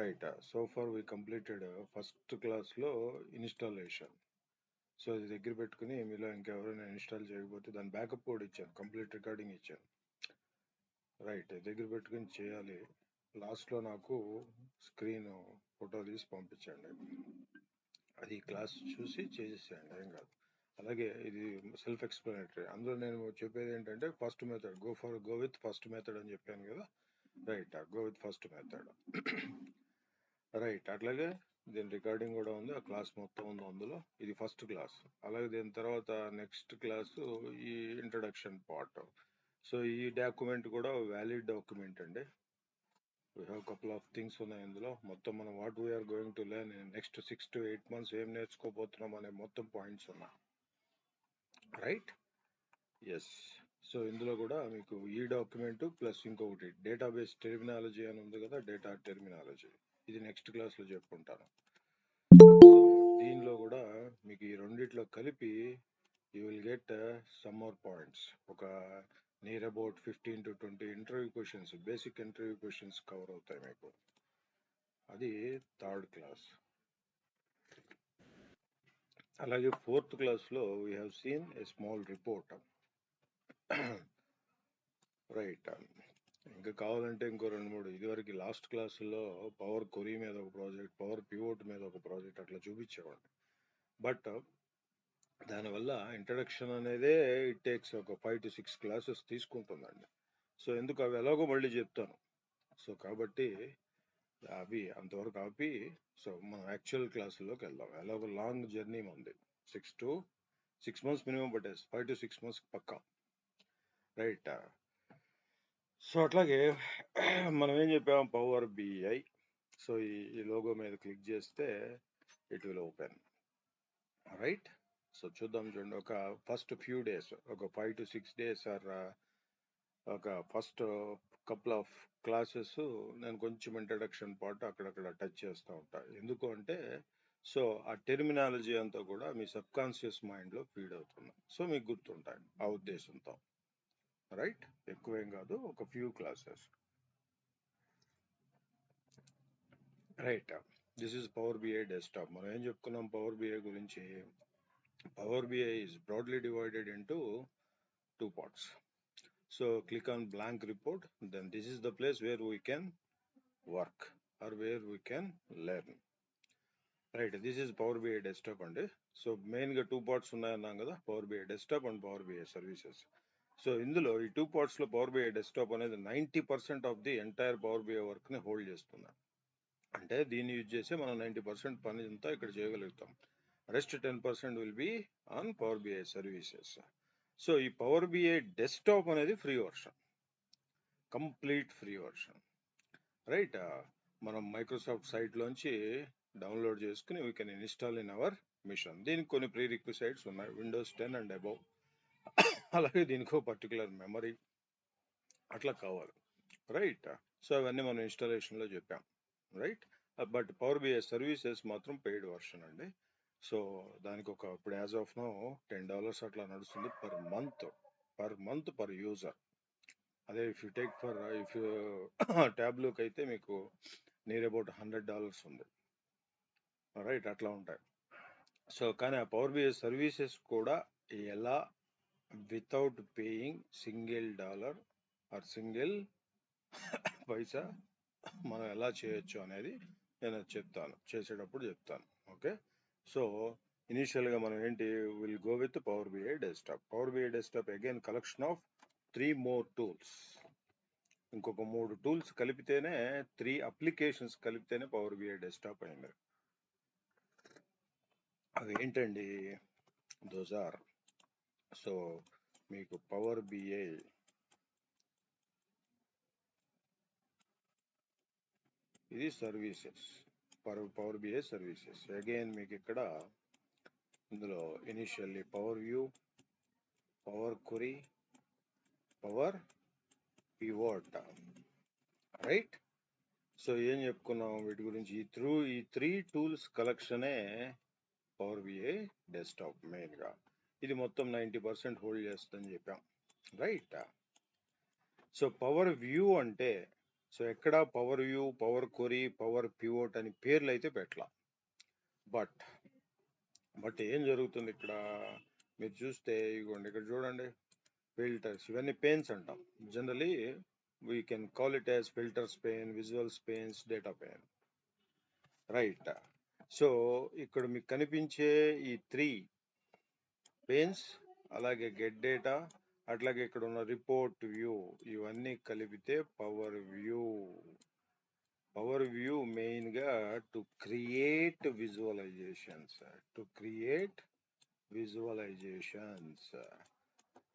Right. So far వి completed first క్లాస్లో installation. So ఇది దగ్గర పెట్టుకుని మీలో ఇంకెవరైనా ఇన్స్టాల్ చేయకపోతే దాని బ్యాకప్ కోడ్ ఇచ్చాను, కంప్లీట్ రికార్డింగ్ ఇచ్చాను. రైట్, దగ్గర పెట్టుకుని చేయాలి. లాస్ట్లో నాకు స్క్రీన్ ఫోటో తీసి పంపించండి, అది క్లాస్ చూసి చేసేసేయండి, ఏం కాదు. అలాగే ఇది సెల్ఫ్ ఎక్స్ప్లెనేటరీ. అందులో నేను చెప్పేది ఏంటంటే first method, go with first method అని చెప్పాను కదా. Right, go with first method. Right, అట్లాగే దీని రికార్డింగ్ కూడా ఉంది, ఆ క్లాస్ మొత్తం ఉంది అందులో. ఇది ఫస్ట్ క్లాస్. అలాగే దీని తర్వాత నెక్స్ట్ క్లాసు ఈ ఇంట్రడక్షన్ పార్ట్. సో ఈ డాక్యుమెంట్ కూడా వ్యాలిడ్ డాక్యుమెంట్ అండి. We have couple of things ఉన్నాయి ఇందులో. మొత్తం మనం what we are going to learn next 6 to 8 months ఏం నేర్చుకోబోతున్నాం అనే మొత్తం పాయింట్స్ ఉన్నాయి. Right, yes. సో ఇందులో కూడా మీకు ఈ డాక్యుమెంట్ ప్లస్ ఇంకొకటి డేటాబేస్ టెర్మినాలజీ అని ఉంది కదా, డేటా టెర్మినాలజీ, ఇది నెక్స్ట్ క్లాస్లో చెప్పుకుంటాను. సో దీనిలో కూడా మీకు ఈ రెండిట్లో కలిపి you will get some more points. ఒక near about 15 to 20 interview questions, basic interview questions cover అవుతాయి మీకు. అది థర్డ్ క్లాస్. అలాగే ఫోర్త్ క్లాస్లో we have seen a small report. Right, ఇంకా కావాలంటే ఇంకో 2-3 ఇదివరకు లాస్ట్ క్లాసుల్లో పవర్ కొరీ మీద ఒక ప్రాజెక్ట్, పవర్ పివోట్ మీద ఒక ప్రాజెక్ట్ అట్లా చూపించేవాడిని. బట్ దానివల్ల ఇంట్రడక్షన్ అనేదే ఇట్ టేక్స్ ఒక 5 to 6 క్లాసెస్ తీసుకుంటుందండి. సో ఎందుకు, అవి ఎలాగో మళ్ళీ చెప్తాను. సో కాబట్టి అవి అంతవరకు ఆపి సో మనం యాక్చువల్ క్లాసుల్లోకి వెళ్దాం. ఎలాగో లాంగ్ జర్నీ ఉంది, 6 months మినిమం పట్టేసి 5 to 6 months పక్కా. రైట్. సో అట్లాగే మనం ఏం చెప్పాము, పవర్ బిఐ. సో ఈ లోగో మీద క్లిక్ చేస్తే it will open. Right, so చూద్దాం. చూడండి, ఒక ఫస్ట్ ఫ్యూ డేస్, ఒక 5 to 6 days ఆర్ ఒక ఫస్ట్ కపుల్ ఆఫ్ క్లాసెస్ నేను కొంచెం ఇంట్రడక్షన్ పార్ట్ అక్కడక్కడ టచ్ చేస్తూ ఉంటా. ఎందుకు అంటే సో ఆ టెర్మినాలజీ అంతా కూడా మీ సబ్ కాన్షియస్ మైండ్లో ఫీడ్ అవుతుంది, సో మీకు గుర్తుంటాయి ఆ ఉద్దేశంతో. రైట్, ఎక్కువేం కాదు, ఒక few classes. Right, this is power BI desktop. మనం ఏం చెప్పుకున్నాం పవర్ బిఐ గురించి? Power BI is broadly divided into 2 parts. So click on blank report, then this is the place where we can work or where we can learn. Right, this is Power BI desktop అండి. So మెయిన్గా 2 parts ఉన్నాయన్నాం కదా, power BI desktop and power BI services. So ఇందులో ఈ 2 partsలో power BI desktop అనేది 90% of the entire power BI వర్క్ని hold చేస్తుంది. అంటే దీన్ని యూజ్ చేసి మనం 90% పని అంతా ఇక్కడ చేయగలుగుతాం. Rest 10% will be on power BI services. So ఈ పవర్ బిఐ డెస్క్టాప్ అనేది free version, complete free version. Right, మనం మైక్రోసాఫ్ట్ సైట్లోంచి డౌన్లోడ్ చేసుకుని we can install in our machine. దీనికి కొన్ని ప్రీ రిక్విసైట్స్ ఉన్నాయి, విండోస్ 10 అండ్ అబౌవ్. అలాగే దీనికి పర్టికులర్ మెమరీ అట్లా కావాలి. రైట్, సో అవన్నీ మనం ఇన్స్టాలేషన్లో చెప్పాం. Right, but power BI services మాత్రం పెయిడ్ వర్షన్ అండి. సో దానికి ఒక ఇప్పుడు యాజ్ ఆఫ్ నో $10 అట్లా నడుస్తుంది పర్ మంత్ పర్ యూజర్. అదే if you take for if you ట్యాబ్లోకి అయితే మీకు నియర్ అబౌట్ $100 ఉంది. రైట్, అట్లా ఉంటాయి. సో కానీ ఆ పవర్ బిఐ సర్వీసెస్ కూడా ఎలా వితౌట్ పేయింగ్ $1 ఆర్ సింగిల్ పైసా మనం ఎలా చేయొచ్చు అనేది నేను చెప్తాను, చేసేటప్పుడు చెప్తాను. ఓకే, సో ఇనీషియల్గా మనం ఏంటి, will go with power BI desktop. Power BI desktop again collection of 3 more tools. ఇంకొక 3 tools కలిపితేనే 3 అప్లికేషన్స్ కలిపితేనే పవర్ బిఐ డెస్క్టాప్ అయింది. అవి ఏంటండి, దోస్ ఆర్ సో మీకు పవర్ బిఐ ఇది services, power BI services. Again మీకు ఇక్కడ ఇందులో initially power view, power query, power pivot. Right, so ఏం చెప్పుకున్నాం వీటి గురించి? ఈ 3 tools కలెక్షనే పవర్ బిఐ డెస్క్టాప్ మెయిన్గా. ఇది మొత్తం 90% హోల్డ్ చేస్తుందని చెప్పాం. రైట్, సో పవర్ వ్యూ అంటే సో ఎక్కడ power view, power query, power pivot అని పేర్లు అయితే పెట్టలా. బట్ ఏం జరుగుతుంది ఇక్కడ మీరు చూస్తే, ఇగోండి ఇక్కడ చూడండి, ఫిల్టర్స్, ఇవన్నీ పెయిన్స్ అంటాం. Generally we can call it as filters pain, visuals pains, data pain, right. So ఇక్కడ మీకు కనిపించే ఈ 3 పెయిన్స్, అలాగే గెట్ డేటా, అట్లాగే ఇక్కడ ఉన్న రిపోర్ట్ వ్యూ, ఇవన్నీ కలిపితే power view. Power view main గా టు క్రియేట్ విజువలైజేషన్స్,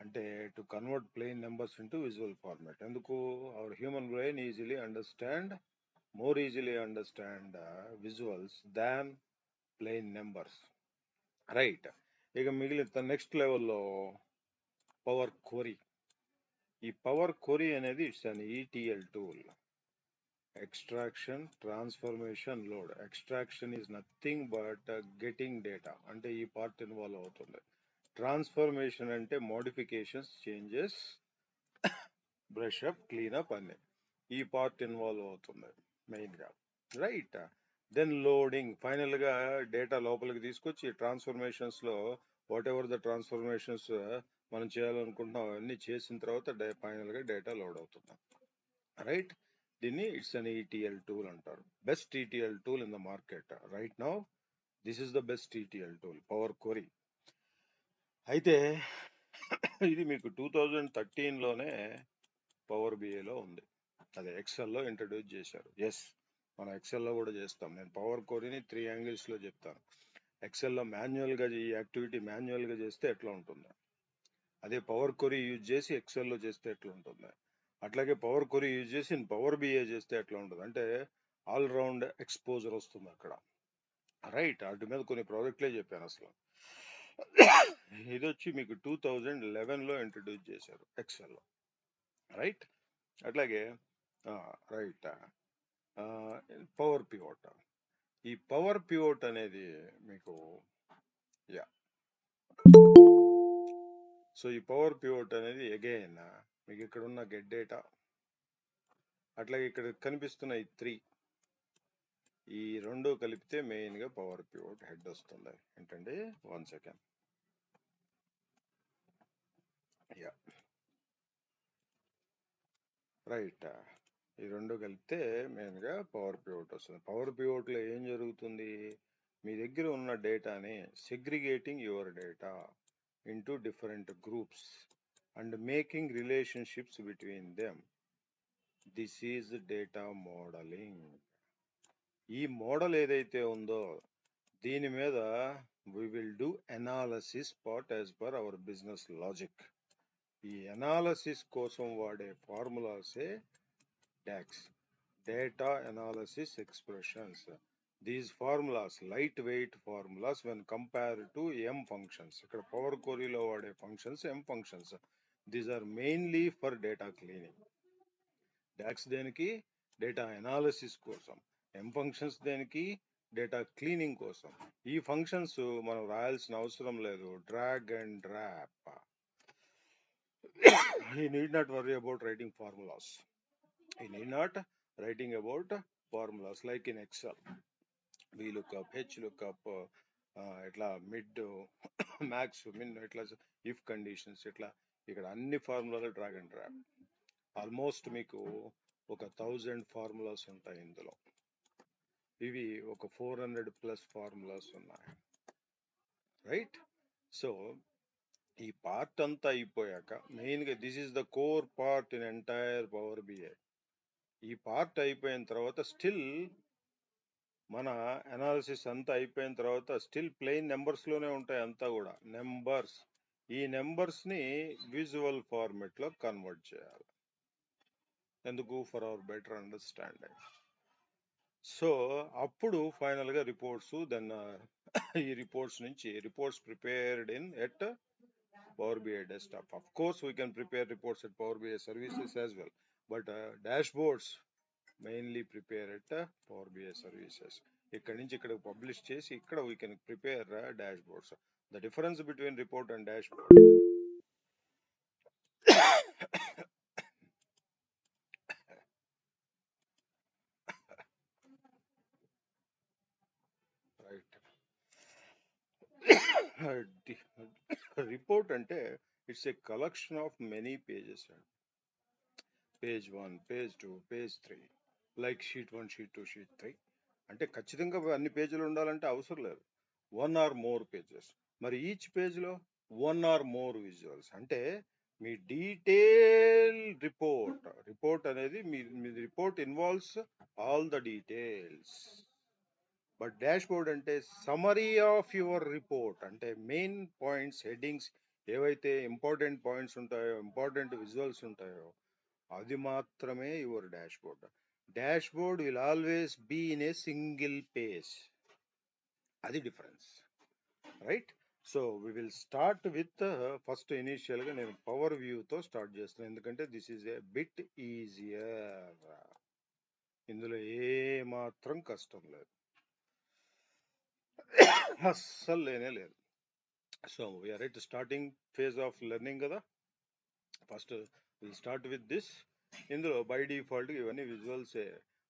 అంటే to convert plain numbers into visual format. ఎందుకు? Our human brain more easily understand visuals than plain numbers, right. ఇక మిగిలిన నెక్స్ట్ లెవెల్లో పవర్ క్వరీ. ఈ power query అనేది it's an ETL tool, extraction, transformation, load. Extraction is nothing but getting data, అంటే ఈ part involve అవుతుంది. Transformation అంటే modifications, changes, brush up, clean up అన్ని ఈ పార్ట్ ఇన్వాల్వ్ అవుతుంది మెయిన్గా, రైట్. దెన్ లోడింగ్, ఫైనల్ గా డేటా లోపలికి తీసుకొచ్చి ట్రాన్స్ఫర్మేషన్స్ లో వాట్ ఎవర్ ద ట్రాన్స్ఫర్మేషన్స్ మనం చేయాలనుకుంటున్నాం అవన్నీ చేసిన తర్వాత ఫైనల్ గా డేటా లోడ్ అవుతుంది, రైట్. దీన్ని ఇట్స్ అన్ ఈటీఎల్ టూల్ అంటారు. Best ETL tool in the market right now. This is the best ETL tool, power query. అయితే ఇది మీకు 2013లోనే పవర్ బిఐలో ఉంది, అదే ఎక్సెల్లో ఇంట్రడ్యూస్ చేశారు. ఎస్, మనం ఎక్సెల్లో కూడా చేస్తాం. నేను పవర్ క్వరీని 3 యాంగిల్స్ లో చెప్తాను. ఎక్సెల్లో మాన్యువల్గా ఈ యాక్టివిటీ మాన్యువల్గా చేస్తే ఎట్లా ఉంటుంది, అదే పవర్ క్వరీ యూజ్ చేసి ఎక్సెల్లో చేస్తే ఎట్లా ఉంటుంది, అట్లాగే పవర్ క్వరీ యూజ్ చేసి పవర్ బిఐ చేస్తే ఎట్లా ఉంటుంది, అంటే ఆల్ రౌండ్ ఎక్స్పోజర్ వస్తుంది అక్కడ, రైట్. వాటి మీద కొన్ని ప్రాజెక్టులే చెప్పాను అసలు. ఇది వచ్చి మీకు 2011లో ఇంట్రడ్యూస్ చేశారు ఎక్సెల్లో, రైట్. అట్లాగే రైట్, పవర్ పివోట్. ఈ పవర్ పివోట్ అనేది మీకు యా, సో ఈ పవర్ పివోట్ అనేది అగైన్ మీకు ఇక్కడ ఉన్న గెట్ డేటా, అట్లాగే ఇక్కడ కనిపిస్తున్న ఈ 3, ఈ 2 కలిపితే మెయిన్ గా పవర్ పివోట్ హెడ్ వస్తుంది. ఏంటండి, 1 సెకండ్, యా, రైట్. ఈ 2 కలిపితే మెయిన్ గా పవర్ పివోట్ వస్తుంది. పవర్ పివోట్ లో ఏం జరుగుతుంది, మీ దగ్గర ఉన్న డేటాని segregating your data into different groups and making relationships between them. This is data modelling. ఈ మోడల్ ఏదైతే ఉందో దీని మీద we will do analysis part as per our business logic. ఈ అనాలసిస్ కోసం వాడే ఫార్ములాసే DAX, data analysis expressions. These formulas light weight formulas when compare to M functions. ఇక్కడ పవర్ క్వరీలో వాడే functions M functions. These are mainly for data cleaning. DAX దేనికి, data analysis కోసం. M functions దేనికి, డేటా క్లీనింగ్ కోసం. ఈ functions మనం రాయాల్సిన అవసరం లేదు, drag and drop. You need not worry about writing formulas. You need not writing about formulas like in Excel. VLOOKUP, HLOOKUP, ఇట్లా మిడ్, మ్యాక్స్, మిన్, ఇట్లా ఇఫ్ కండిషన్స్, ఇట్లా ఇక్కడ అన్ని ఫార్ములాలు డ్రాగ్ అండ్ డ్రాప్. ఆల్మోస్ట్ మీకు ఒక 1000 ఫార్ములాస్ ఉంటాయి ఇందులో. ఇవి ఒక 400+ ఫార్ములాస్ ఉన్నాయి, రైట్. సో ఈ పార్ట్ అంతా అయిపోయాక మెయిన్గా this is the core part in entire power BI. ఈ పార్ట్ అయిపోయిన తర్వాత స్టిల్ మన అనాలిసిస్ అంతా అయిపోయిన తర్వాత స్టిల్ ప్లెయిన్ నెంబర్స్లోనే ఉంటాయి అంతా కూడా నెంబర్స్. ఈ నెంబర్స్ని విజువల్ ఫార్మెట్లో కన్వర్ట్ చేయాలి. ఎందుకు? For our better understanding. So అప్పుడు ఫైనల్గా రిపోర్ట్స్, దెన్ ఈ reports prepared in at Power BI desktop. Of course, we can prepare reports at Power BI services as well, but dashboards mainly prepare at Power BI services. ఇక్కడ నుంచి ఇక్కడ publish చేసి ఇక్కడ we can prepare dashboards. The difference between report and dashboard. Report అంటే it's a collection of many pages అండి. Page 1, page 2, page 3, like sheet 1, sheet 2, sheet 3. అంటే ఖచ్చితంగా అన్ని పేజీలు ఉండాలంటే అవసరం లేదు. 1 ఆర్ మోర్ పేజెస్. మరి ఈచ్ పేజ్లో 1 ఆర్ మోర్ విజువల్స్. అంటే మీ డీటెయిల్ రిపోర్ట్ అనేది మీ report involves all the details. But dashboard అంటే సమరీ ఆఫ్ యువర్ రిపోర్ట్. అంటే మెయిన్ పాయింట్స్, హెడ్డింగ్స్ ఏవైతే ఇంపార్టెంట్ పాయింట్స్ ఉంటాయో, ఇంపార్టెంట్ విజువల్స్ ఉంటాయో అది మాత్రమే your dashboard. Dashboard will always be in a single page. అది difference, right? So we will start with first ఇనీషియల్గా నేను power వ్యూతో స్టార్ట్ చేస్తాను, ఎందుకంటే this is a bit easier. ఇందులో ఏ మాత్రం కష్టం లేదు, అస్సలు లేనే లేదు. So we're at starting phase of learning కదా. First will start with this. ఇందులో బై డిఫాల్ట్ ఇవన్నీ విజువల్సే.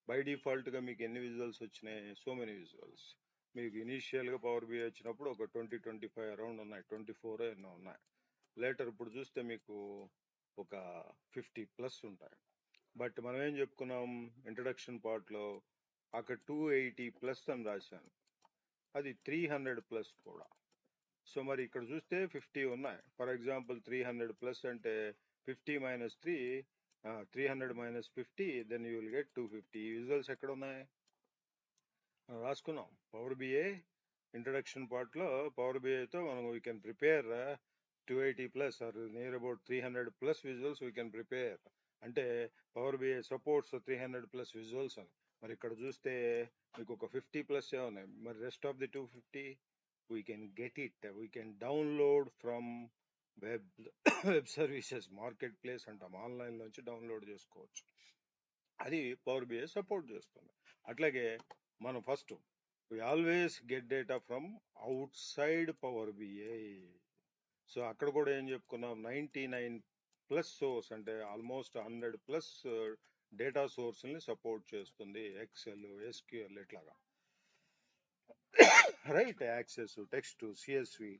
బై డిఫాల్ట్గా మీకు ఎన్ని విజువల్స్ వచ్చినాయి? So many visuals. మీకు ఇనీషియల్గా పవర్ బిఐ వచ్చినప్పుడు ఒక 20-25 అరౌండ్ ఉన్నాయి, 24 ఎన్నో ఉన్నాయి. లేటర్ ఇప్పుడు చూస్తే మీకు ఒక 50+ ఉంటాయి. బట్ మనం ఏం చెప్పుకున్నాం ఇంట్రడక్షన్ పార్ట్లో, అక్కడ 280+ అని రాశాను, అది 300+ కూడా. సో మరి ఇక్కడ చూస్తే 50 ఉన్నాయి. ఫర్ ఎగ్జాంపుల్ 300+ అంటే 50 - 3, 300 - 50, దెన్ యూ విల్ గెట్ 250. ఈ విజువల్స్ ఎక్కడ ఉన్నాయి? రాసుకున్నాం పవర్ బిఐ ఇంట్రడక్షన్ పార్ట్లో. పవర్ బిఐతో మనం we can prepare 280+ or near about 300+ visuals we can prepare. అంటే పవర్ బిఐ సపోర్ట్స్ 300+ విజువల్స్ అని. మరి ఇక్కడ చూస్తే మీకు ఒక 50+ ఉన్నాయి. మరి rest of the 250 we can get it, we can download from web services, market place అంటాం, ఆన్లైన్ నుంచి డౌన్లోడ్ చేసుకోవచ్చు. అది పవర్ బిఐ సపోర్ట్ చేస్తుంది. అట్లాగే మనం first we always get data from outside power BI. So అక్కడ కూడా ఏం చెప్పుకున్నాం, 99+ సోర్స్ అంటే ఆల్మోస్ట్ 100+ డేటా సోర్స్ని సపోర్ట్ చేస్తుంది. ఎక్సెల్, ఎస్క్యూఎల్ ఇట్లాగా, right? Access, text, CSV,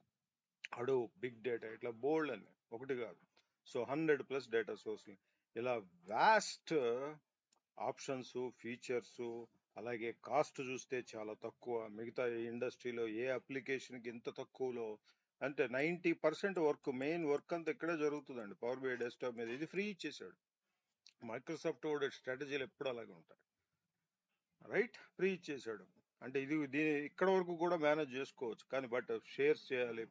Hadoop, big data, ఇట్లా బోల్డ్ అని ఒకటి కాదు. సో 100+ డేటా సోర్స్, ఇలా వాస్ట్ ఆప్షన్స్, ఫీచర్స్. అలాగే కాస్ట్ చూస్తే చాలా తక్కువ. మిగతా ఇండస్ట్రీలో ఏ అప్లికేషన్కి ఇంత తక్కువలో అంటే 90% వర్క్, మెయిన్ వర్క్ అంతా ఇక్కడే జరుగుతుందండి పవర్ బిఐ డెస్క్టాప్ మీద. ఇది ఫ్రీ ఇచ్చేసాడు. మైక్రోసాఫ్ట్ వర్డ్ స్ట్రాటజీలు ఎప్పుడు అలాగే ఉంటాయి, రైట్? ఫ్రీ ఇచ్చేసాడు. అంటే దీని ఇక్కడ వరకు కూడా మేనేజ్ చేసుకోవచ్చు, కానీ బట్ షేర్స్ చేయాలి,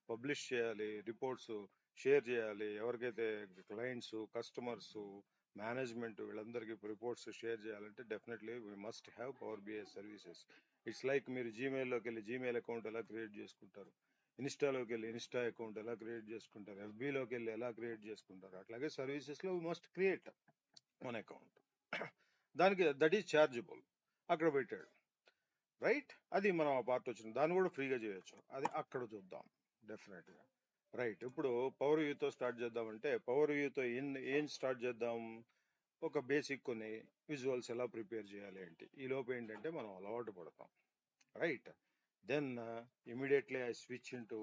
పబ్లిష్ చేయాలి, రిపోర్ట్స్ షేర్ చేయాలి. ఎవరికైతే క్లయింట్స్, కస్టమర్స్, మేనేజ్మెంట్ వీళ్ళందరికీ రిపోర్ట్స్ షేర్ చేయాలంటే definitely we must have power BI services. It's like మీరు జీమెయిల్లోకి వెళ్ళి జీమెయిల్ అకౌంట్ ఎలా క్రియేట్ చేసుకుంటారు, ఇన్స్టాలోకి వెళ్ళి ఇన్స్టా అకౌంట్ ఎలా క్రియేట్ చేసుకుంటారు, ఎఫ్బీలోకి వెళ్ళి ఎలా క్రియేట్ చేసుకుంటారు, అట్లాగే సర్వీసెస్లో we must create one account. దానికి దట్ ఈజ్ ఛార్జబుల్. అక్కడ పెట్టాడు, రైట్? అది మనం ఆ పార్ట్ వచ్చింది, దాన్ని కూడా ఫ్రీగా చేయొచ్చు. అది అక్కడ చూద్దాం డెఫినెట్గా, రైట్? ఇప్పుడు పవర్ వ్యూతో స్టార్ట్ చేద్దామంటే పవర్ వ్యూతో ఏం స్టార్ట్ చేద్దాం? ఒక బేసిక్ కొన్ని విజువల్స్ ఎలా ప్రిపేర్ చేయాలి ఏంటి, ఈ లోపు ఏంటంటే మనం అలవాటు పడతాం, right? Then immediately I switch into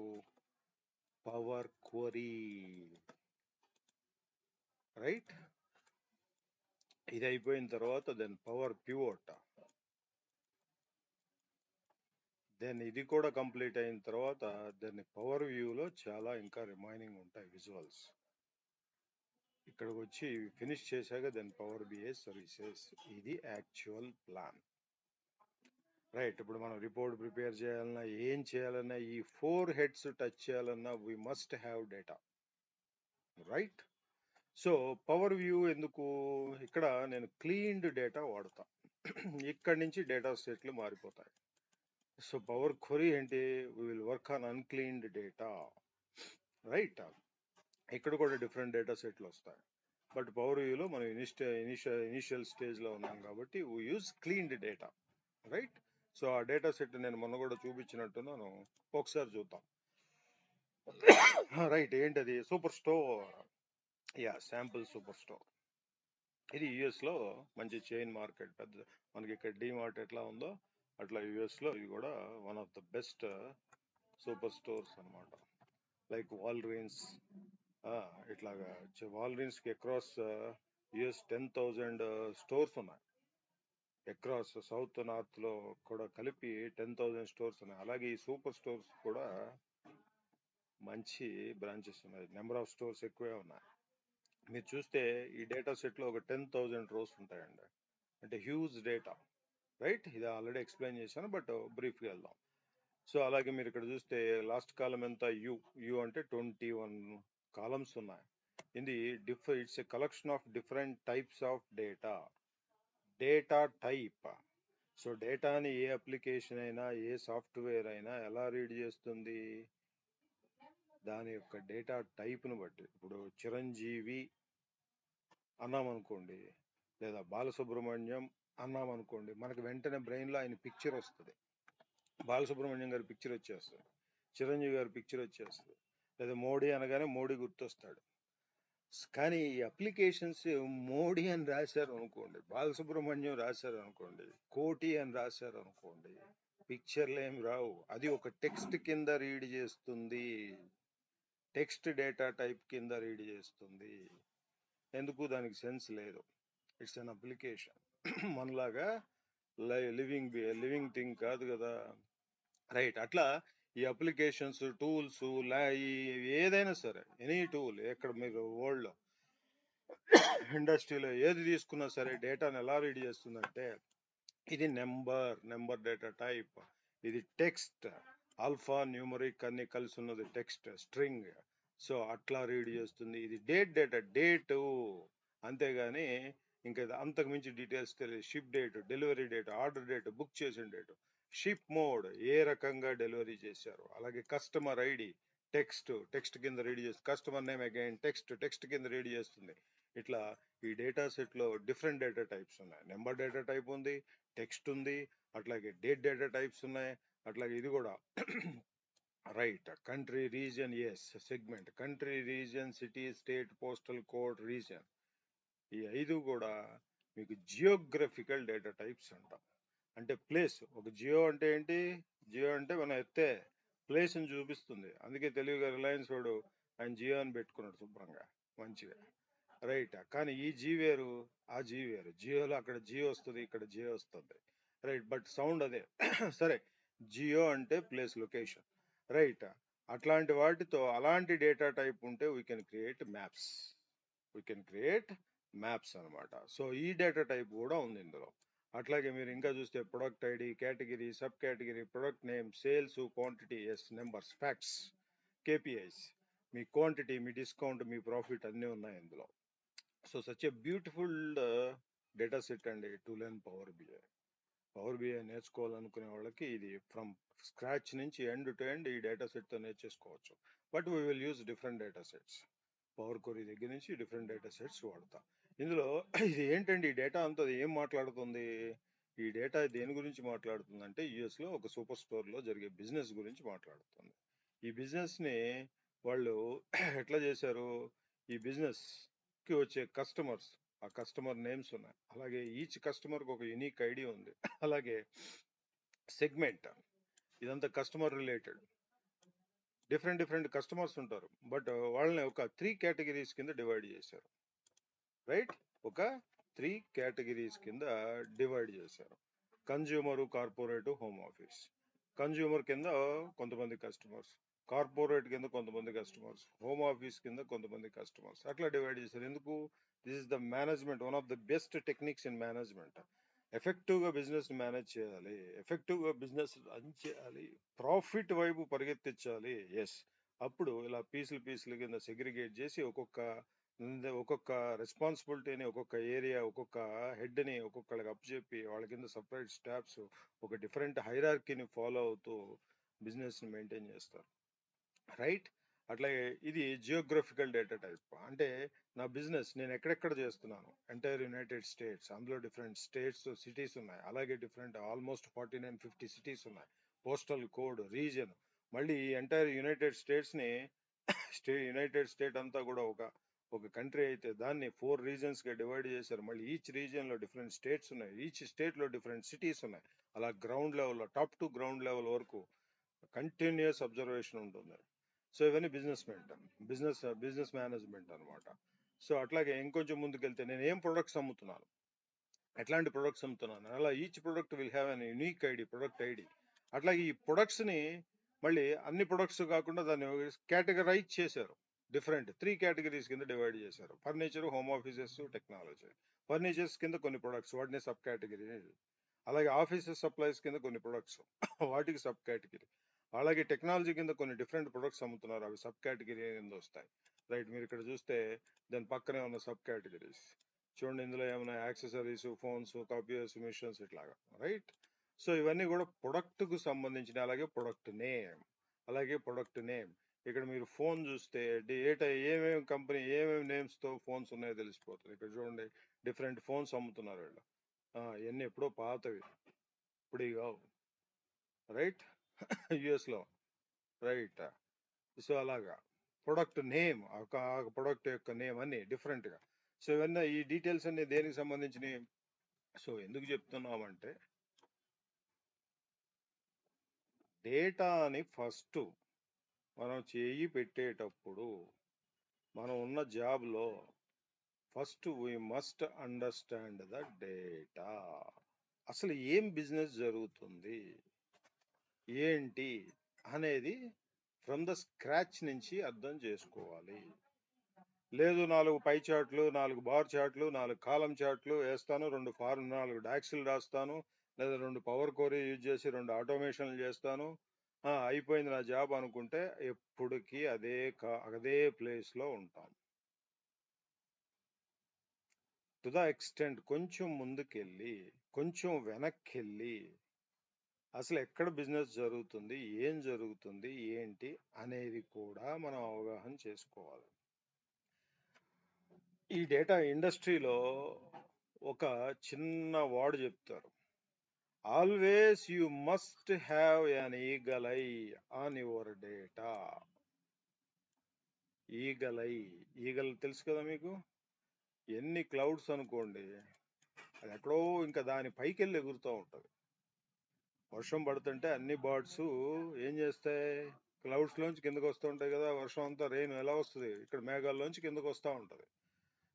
power query, right? ఇది అయిపోయిన తర్వాత దెన్ పవర్ పివోట్, దెన్ ఇది కూడా కంప్లీట్ అయిన తర్వాత దెన్ పవర్ వ్యూలో చాలా ఇంకా రిమైనింగ్ ఉంటాయి విజువల్స్. ఇక్కడికి వచ్చి ఫినిష్ చేశాక దెన్ పవర్ బిఐ సర్వీసెస్. ఇది యాక్చువల్ ప్లాన్, రైట్? ఇప్పుడు మనం రిపోర్ట్ ప్రిపేర్ చేయాలన్నా, ఏం చేయాలన్నా, ఈ 4 హెడ్స్ టచ్ చేయాలన్నా we must have data, right? So power view ఎందుకు? ఇక్కడ నేను క్లీన్డ్ డేటా వాడతా. ఇక్కడి నుంచి డేటా సెట్లు మారిపోతాయి. సో పవర్ క్వరీ ఏంటి? We will work on uncleaned data, right? ఇక్కడ కూడా డిఫరెంట్ డేటా సెట్లు వస్తాయి. బట్ పవర్ వ్యూలో మనం ఇనిషియల్ స్టేజ్లో ఉన్నాం కాబట్టి we use cleaned data, right? So ఆ డేటా సెట్ నేను మొన్న కూడా చూపించినట్టున్నాను, ఒకసారి చూద్దాం, రైట్? ఏంటది? Super store, yeah, sample super store. ఇది యుఎస్లో మంచి చైన్ మార్కెట్, పెద్ద. మనకి ఇక్కడ డిమార్ట్ ఎట్లా ఉందో అట్లా యుఎస్లో ఇది కూడా one of the best super stores అనమాట. లైక్ వాల్గ్రీన్స్, ఇట్లాగా వాల్గ్రీన్స్కి అక్రాస్ యుఎస్ 10,000 స్టోర్స్ ఉన్నాయి. అక్రాస్ సౌత్ నార్త్ లో కూడా కలిపి 10,000 స్టోర్స్ ఉన్నాయి. అలాగే ఈ సూపర్ స్టోర్స్ కూడా మంచి బ్రాంచెస్ ఉన్నాయి, నెంబర్ ఆఫ్ స్టోర్స్ ఎక్కువే ఉన్నాయి. మీరు చూస్తే ఈ డేటా సెట్ లో ఒక 10,000 రోస్ ఉంటాయండి. అంటే హ్యూజ్ డేటా, రైట్? ఇది ఆల్రెడీ ఎక్స్ప్లెయిన్ చేశాను, బట్ బ్రీఫ్గా వెళ్దాం. సో అలాగే మీరు ఇక్కడ చూస్తే లాస్ట్ కాలం ఎంత, యు అంటే 21 కాలమ్స్ ఉన్నాయి. ఇది it's a collection of different types of data type. So డేటాని ఏ అప్లికేషన్ అయినా, ఏ సాఫ్ట్వేర్ అయినా ఎలా రీడ్ చేస్తుంది? దాని యొక్క డేటా టైప్ను బట్టి. ఇప్పుడు చిరంజీవి అన్నామనుకోండి, లేదా బాలసుబ్రహ్మణ్యం అన్నామనుకోండి, మనకు వెంటనే బ్రెయిన్లో ఆయన పిక్చర్ వస్తుంది. బాలసుబ్రహ్మణ్యం గారి పిక్చర్ వచ్చేస్తుంది, చిరంజీవి గారి పిక్చర్ వచ్చేస్తుంది, లేదా మోడీ అనగానే మోడీ గుర్తొస్తాడు. కానీ ఈ అప్లికేషన్స్ మోడీ అని రాశారు అనుకోండి, బాలసుబ్రహ్మణ్యం రాశారు అనుకోండి, కోటి అని రాశారు అనుకోండి, పిక్చర్లు ఏమి రావు. అది ఒక టెక్స్ట్ కింద రీడ్ చేస్తుంది, టెక్స్ట్ డేటా టైప్ కింద రీడ్ చేస్తుంది. ఎందుకు? దానికి సెన్స్ లేదు. It's an application. మనలాగా లివింగ్ థింగ్ కాదు కదా, రైట్? అట్లా ఈ అప్లికేషన్స్, టూల్స్, ఏదైనా సరే, ఎనీ టూల్, ఎక్కడ మీరు వరల్డ్ ఇండస్ట్రీలో ఏది తీసుకున్నా సరే డేటాను ఎలా రీడ్ చేస్తుందంటే, ఇది నెంబర్ డేటా టైప్, ఇది టెక్స్ట్, ఆల్ఫా న్యూమరిక్ అన్ని కలిసి ఉన్నది టెక్స్ట్ స్ట్రింగ్. సో అట్లా రీడ్ చేస్తుంది. ఇది డేటు, అంతేగాని ఇంకా అంతకు మించి డీటెయిల్స్ తెలియదు. Ship date, delivery date, order date, book చేసిన డేట్, షిప్ మోడ్, ఏ రకంగా డెలివరీ చేశారు, అలాగే కస్టమర్ ఐడి, టెక్స్ట్ కింద రీడ్ చేస్తుంది, కస్టమర్ నేమ్ అగైన్ టెక్స్ట్ కింద రీడ్ చేస్తుంది. ఇట్లా ఈ డేటా సెట్ లో డిఫరెంట్ డేటా టైప్స్ ఉన్నాయి. నెంబర్ డేటా టైప్ ఉంది, టెక్స్ట్ ఉంది, అట్లాగే డేట్ డేటా టైప్స్ ఉన్నాయి. అట్లాగే ఇది కూడా right. Country, region, yes, segment, country, region, city, state, postal code, region, ఈ 5 కూడా మీకు జియోగ్రఫికల్ డేటా టైప్స్ అంటాం. అంటే ప్లేస్. ఒక జియో అంటే ఏంటి? జియో అంటే మనం ఎత్తే ప్లేస్ ని చూపిస్తుంది. అందుకే తెలివిగా రిలయన్స్ వాడు ఆయన జియో అని పెట్టుకున్నాడు శుభ్రంగా, మంచిగా, రైట్? కానీ ఈ జీ వేరు, ఆ జీ వేరు. జియోలో అక్కడ జియో వస్తుంది, ఇక్కడ జియో వస్తుంది, రైట్? బట్ సౌండ్ అదే. సరే, జియో అంటే ప్లేస్, లొకేషన్, రైట్? అట్లాంటి వాటితో అలాంటి డేటా టైప్ ఉంటే వీ కెన్ క్రియేట్ మ్యాప్స్ అనమాట. సో ఈ డేటా టైప్ కూడా ఉంది ఇందులో. అట్లాగే మీరు ఇంకా చూస్తే product ID, category, sub category, product name, sales, quantity, yes, numbers, facts, KPIs, మీ క్వాంటిటీ, మీ డిస్కౌంట్, మీ ప్రాఫిట్ అన్నీ ఉన్నాయి ఇందులో. So such a beautiful data set అండి టు లెర్న్ పవర్ బిఐ నేర్చుకోవాలనుకునే వాళ్ళకి ఇది ఫ్రమ్ స్క్రాచ్ నుంచి ఎండ్ టు ఎండ్ ఈ డేటా సెట్ తో నేర్చేసుకోవచ్చు. But we will use different data sets. Power query దగ్గర నుంచి డిఫరెంట్ డేటా సెట్స్ వాడతాం ఇందులో. ఇది ఏంటండి, ఈ డేటా అంతా ఏం మాట్లాడుతుంది? ఈ డేటా దేని గురించి మాట్లాడుతుంది అంటే, యుఎస్ లో ఒక సూపర్ స్టోర్ లో జరిగే బిజినెస్ గురించి మాట్లాడుతుంది. ఈ బిజినెస్ ని వాళ్ళు ఎట్లా చేశారు? ఈ బిజినెస్ కి వచ్చే కస్టమర్స్, ఆ కస్టమర్ నేమ్స్ ఉన్నాయి, అలాగే ఈచ్ కస్టమర్ కి ఒక యూనిక్ ఐడి ఉంది, అలాగే సెగ్మెంట్, ఇదంతా కస్టమర్ రిలేటెడ్. డిఫరెంట్ కస్టమర్స్ ఉంటారు, బట్ వాళ్ళని ఒక 3 కేటగిరీస్ కింద డివైడ్ చేశారు, రైట్? ఒక 3 కేటగిరీస్ కింద డివైడ్ చేశారు. Consumer, corporate, home office. Consumer కింద కొంతమంది కస్టమర్స్, కార్పొరేట్ కింద కొంతమంది కస్టమర్స్, హోమ్ ఆఫీస్ కింద కొంతమంది కస్టమర్స్, అట్లా డివైడ్ చేశారు. ఎందుకు? This is the management, one of the best techniques in management. Effective గా బిజినెస్ మేనేజ్ చేయాలి, ఎఫెక్టివ్ గా బిజినెస్ రన్ చేయాలి, ప్రాఫిట్ వైపు పరిగెత్తించాలి. ఎస్, అప్పుడు ఇలా పీసులు కింద సెగ్రిగేట్ చేసి ఒక్కొక్క రెస్పాన్సిబిలిటీని, ఒక్కొక్క ఏరియా, ఒక్కొక్క హెడ్ ని ఒక్కొక్కళ్ళకి అప్పచెప్పి వాళ్ళ కింద సపరేట్ స్టాఫ్స్ ఒక డిఫరెంట్ హైరార్కీని ఫాలో అవుతూ బిజినెస్ ని మెయింటైన్ చేస్తారు, రైట్? అట్లాగే ఇది జియోగ్రఫికల్ డేటా టైప్. అంటే నా బిజినెస్ నేను ఎక్కడెక్కడ చేస్తున్నాను, ఎంటైర్ యునైటెడ్ స్టేట్స్, అందులో డిఫరెంట్ స్టేట్స్, సిటీస్ ఉన్నాయి, అలాగే డిఫరెంట్ ఆల్మోస్ట్ 49-50 సిటీస్ ఉన్నాయి, పోస్టల్ కోడ్, రీజియన్. మళ్ళీ ఎంటైర్ యునైటెడ్ స్టేట్స్ ని యునైటెడ్ స్టేట్ అంతా కూడా ఒక కంట్రీ అయితే దాన్ని 4 రీజన్స్ గా డివైడ్ చేశారు. మళ్ళీ ఈచ్ రీజియన్ లో డిఫరెంట్ స్టేట్స్ ఉన్నాయి, ఈచ్ స్టేట్ లో డిఫరెంట్ సిటీస్ ఉన్నాయి. అలా ground level, top to ground level వరకు కంటిన్యూస్ అబ్జర్వేషన్ ఉంటుంది. సో ఇవన్నీ బిజినెస్ మేనేజ్మెంట్ అనమాట. సో అట్లాగే ఇంకొంచెం ముందుకెళ్తే నేను ఏం ప్రొడక్ట్స్ అమ్ముతున్నాను, ఎట్లాంటి ప్రొడక్ట్స్ అమ్ముతున్నాను, అలా each product will have an unique ID, product ID. అట్లాగే ఈ ప్రొడక్ట్స్ని మళ్ళీ అన్ని ప్రొడక్ట్స్ కాకుండా దాన్ని కేటగరైజ్ చేశారు. డిఫరెంట్ 3 కేటగిరీస్ కింద డివైడ్ చేశారు. Furniture, home offices, technology. Furnitures కింద కొన్ని ప్రొడక్ట్స్, వాటిని సబ్ కేటగిరీ. అలాగే ఆఫీసెస్ సప్లైస్ కింద కొన్ని ప్రొడక్ట్స్, వాటికి సబ్ కేటగిరీ. అలాగే టెక్నాలజీ కింద కొన్ని డిఫరెంట్ ప్రొడక్ట్స్ అమ్ముతున్నారు, అవి సబ్ కేటగిరీ కింద వస్తాయి. రైట్, మీరు ఇక్కడ చూస్తే దాని పక్కనే ఉన్న సబ్ కేటగిరీస్ చూడండి. ఇందులో ఏమైనా యాక్సెసరీస్, ఫోన్స్, కంప్యూటర్స్, మిషన్స్ ఇట్లాగా. రైట్, సో ఇవన్నీ కూడా ప్రొడక్ట్ కు సంబంధించిన. అలాగే ప్రొడక్ట్ నేమ్. ఇక్కడ మీరు ఫోన్ చూస్తే ఏమేమి కంపెనీ ఏమేమి నేమ్స్ తో ఫోన్స్ ఉన్నాయో తెలిసిపోతుంది. ఇక్కడ చూడండి, డిఫరెంట్ ఫోన్స్ అమ్ముతున్నారు వీళ్ళు. ఇవన్నీ ఎప్పుడో పాతవి, ఇప్పుడు కావు. రైట్, యుఎస్ లో. రైట్, సో అలాగా ప్రొడక్ట్ నేమ్, ఒక ప్రొడక్ట్ యొక్క నేమ్ అన్ని డిఫరెంట్ గా. సో ఇవన్నీ ఈ డీటెయిల్స్ అన్ని దేనికి సంబంధించినవి? సో ఎందుకు చెప్తున్నామంటే, డేటాని ఫస్ట్ మనం చేయి పెట్టేటప్పుడు, మనం ఉన్న జాబ్లో first we must understand the data. అసలు ఏం బిజినెస్ జరుగుతుంది ఏంటి అనేది ఫ్రమ్ ద స్క్రాచ్ నుంచి అర్థం చేసుకోవాలి. లేదు 4 పై చార్ట్లు, 4 బార్ చార్ట్లు, 4 కాలం చార్ట్లు వేస్తాను, 4 డాక్స్లు రాస్తాను, లేదా 2 పవర్ కోరీ యూజ్ చేసి 2 ఆటోమేషన్లు చేస్తాను, అయిపోయింది నా జాబ్ అనుకుంటే ఎప్పటికీ అదే ప్లేస్ లో ఉంటాం. టు ద ఎక్స్టెంట్ కొంచెం ముందుకెళ్ళి, కొంచెం వెనక్కి వెళ్ళి, అసలు ఎక్కడ బిజినెస్ జరుగుతుంది, ఏం జరుగుతుంది, ఏంటి అనేది కూడా మనం అవగాహన చేసుకోవాలి. ఈ డేటా ఇండస్ట్రీలో ఒక చిన్న వర్డ్ చెప్తారు, always you must have an eagle I on your data. Eagle తెలుసు కదా మీకు? ఎన్ని క్లౌడ్స్ అనుకోండి, అది ఎక్కడో ఇంకా దాని పైకి వెళ్ళి ఎగురుతూ ఉంటది. వర్షం పడుతుంటే అన్ని బర్డ్స్ ఏం చేస్తాయి, క్లౌడ్స్ లోంచి కిందకు వస్తూ ఉంటాయి కదా. వర్షం అంతా రెయిన్ ఎలా వస్తుంది, ఇక్కడ మేఘాల్లోంచి కిందకు వస్తూ ఉంటది.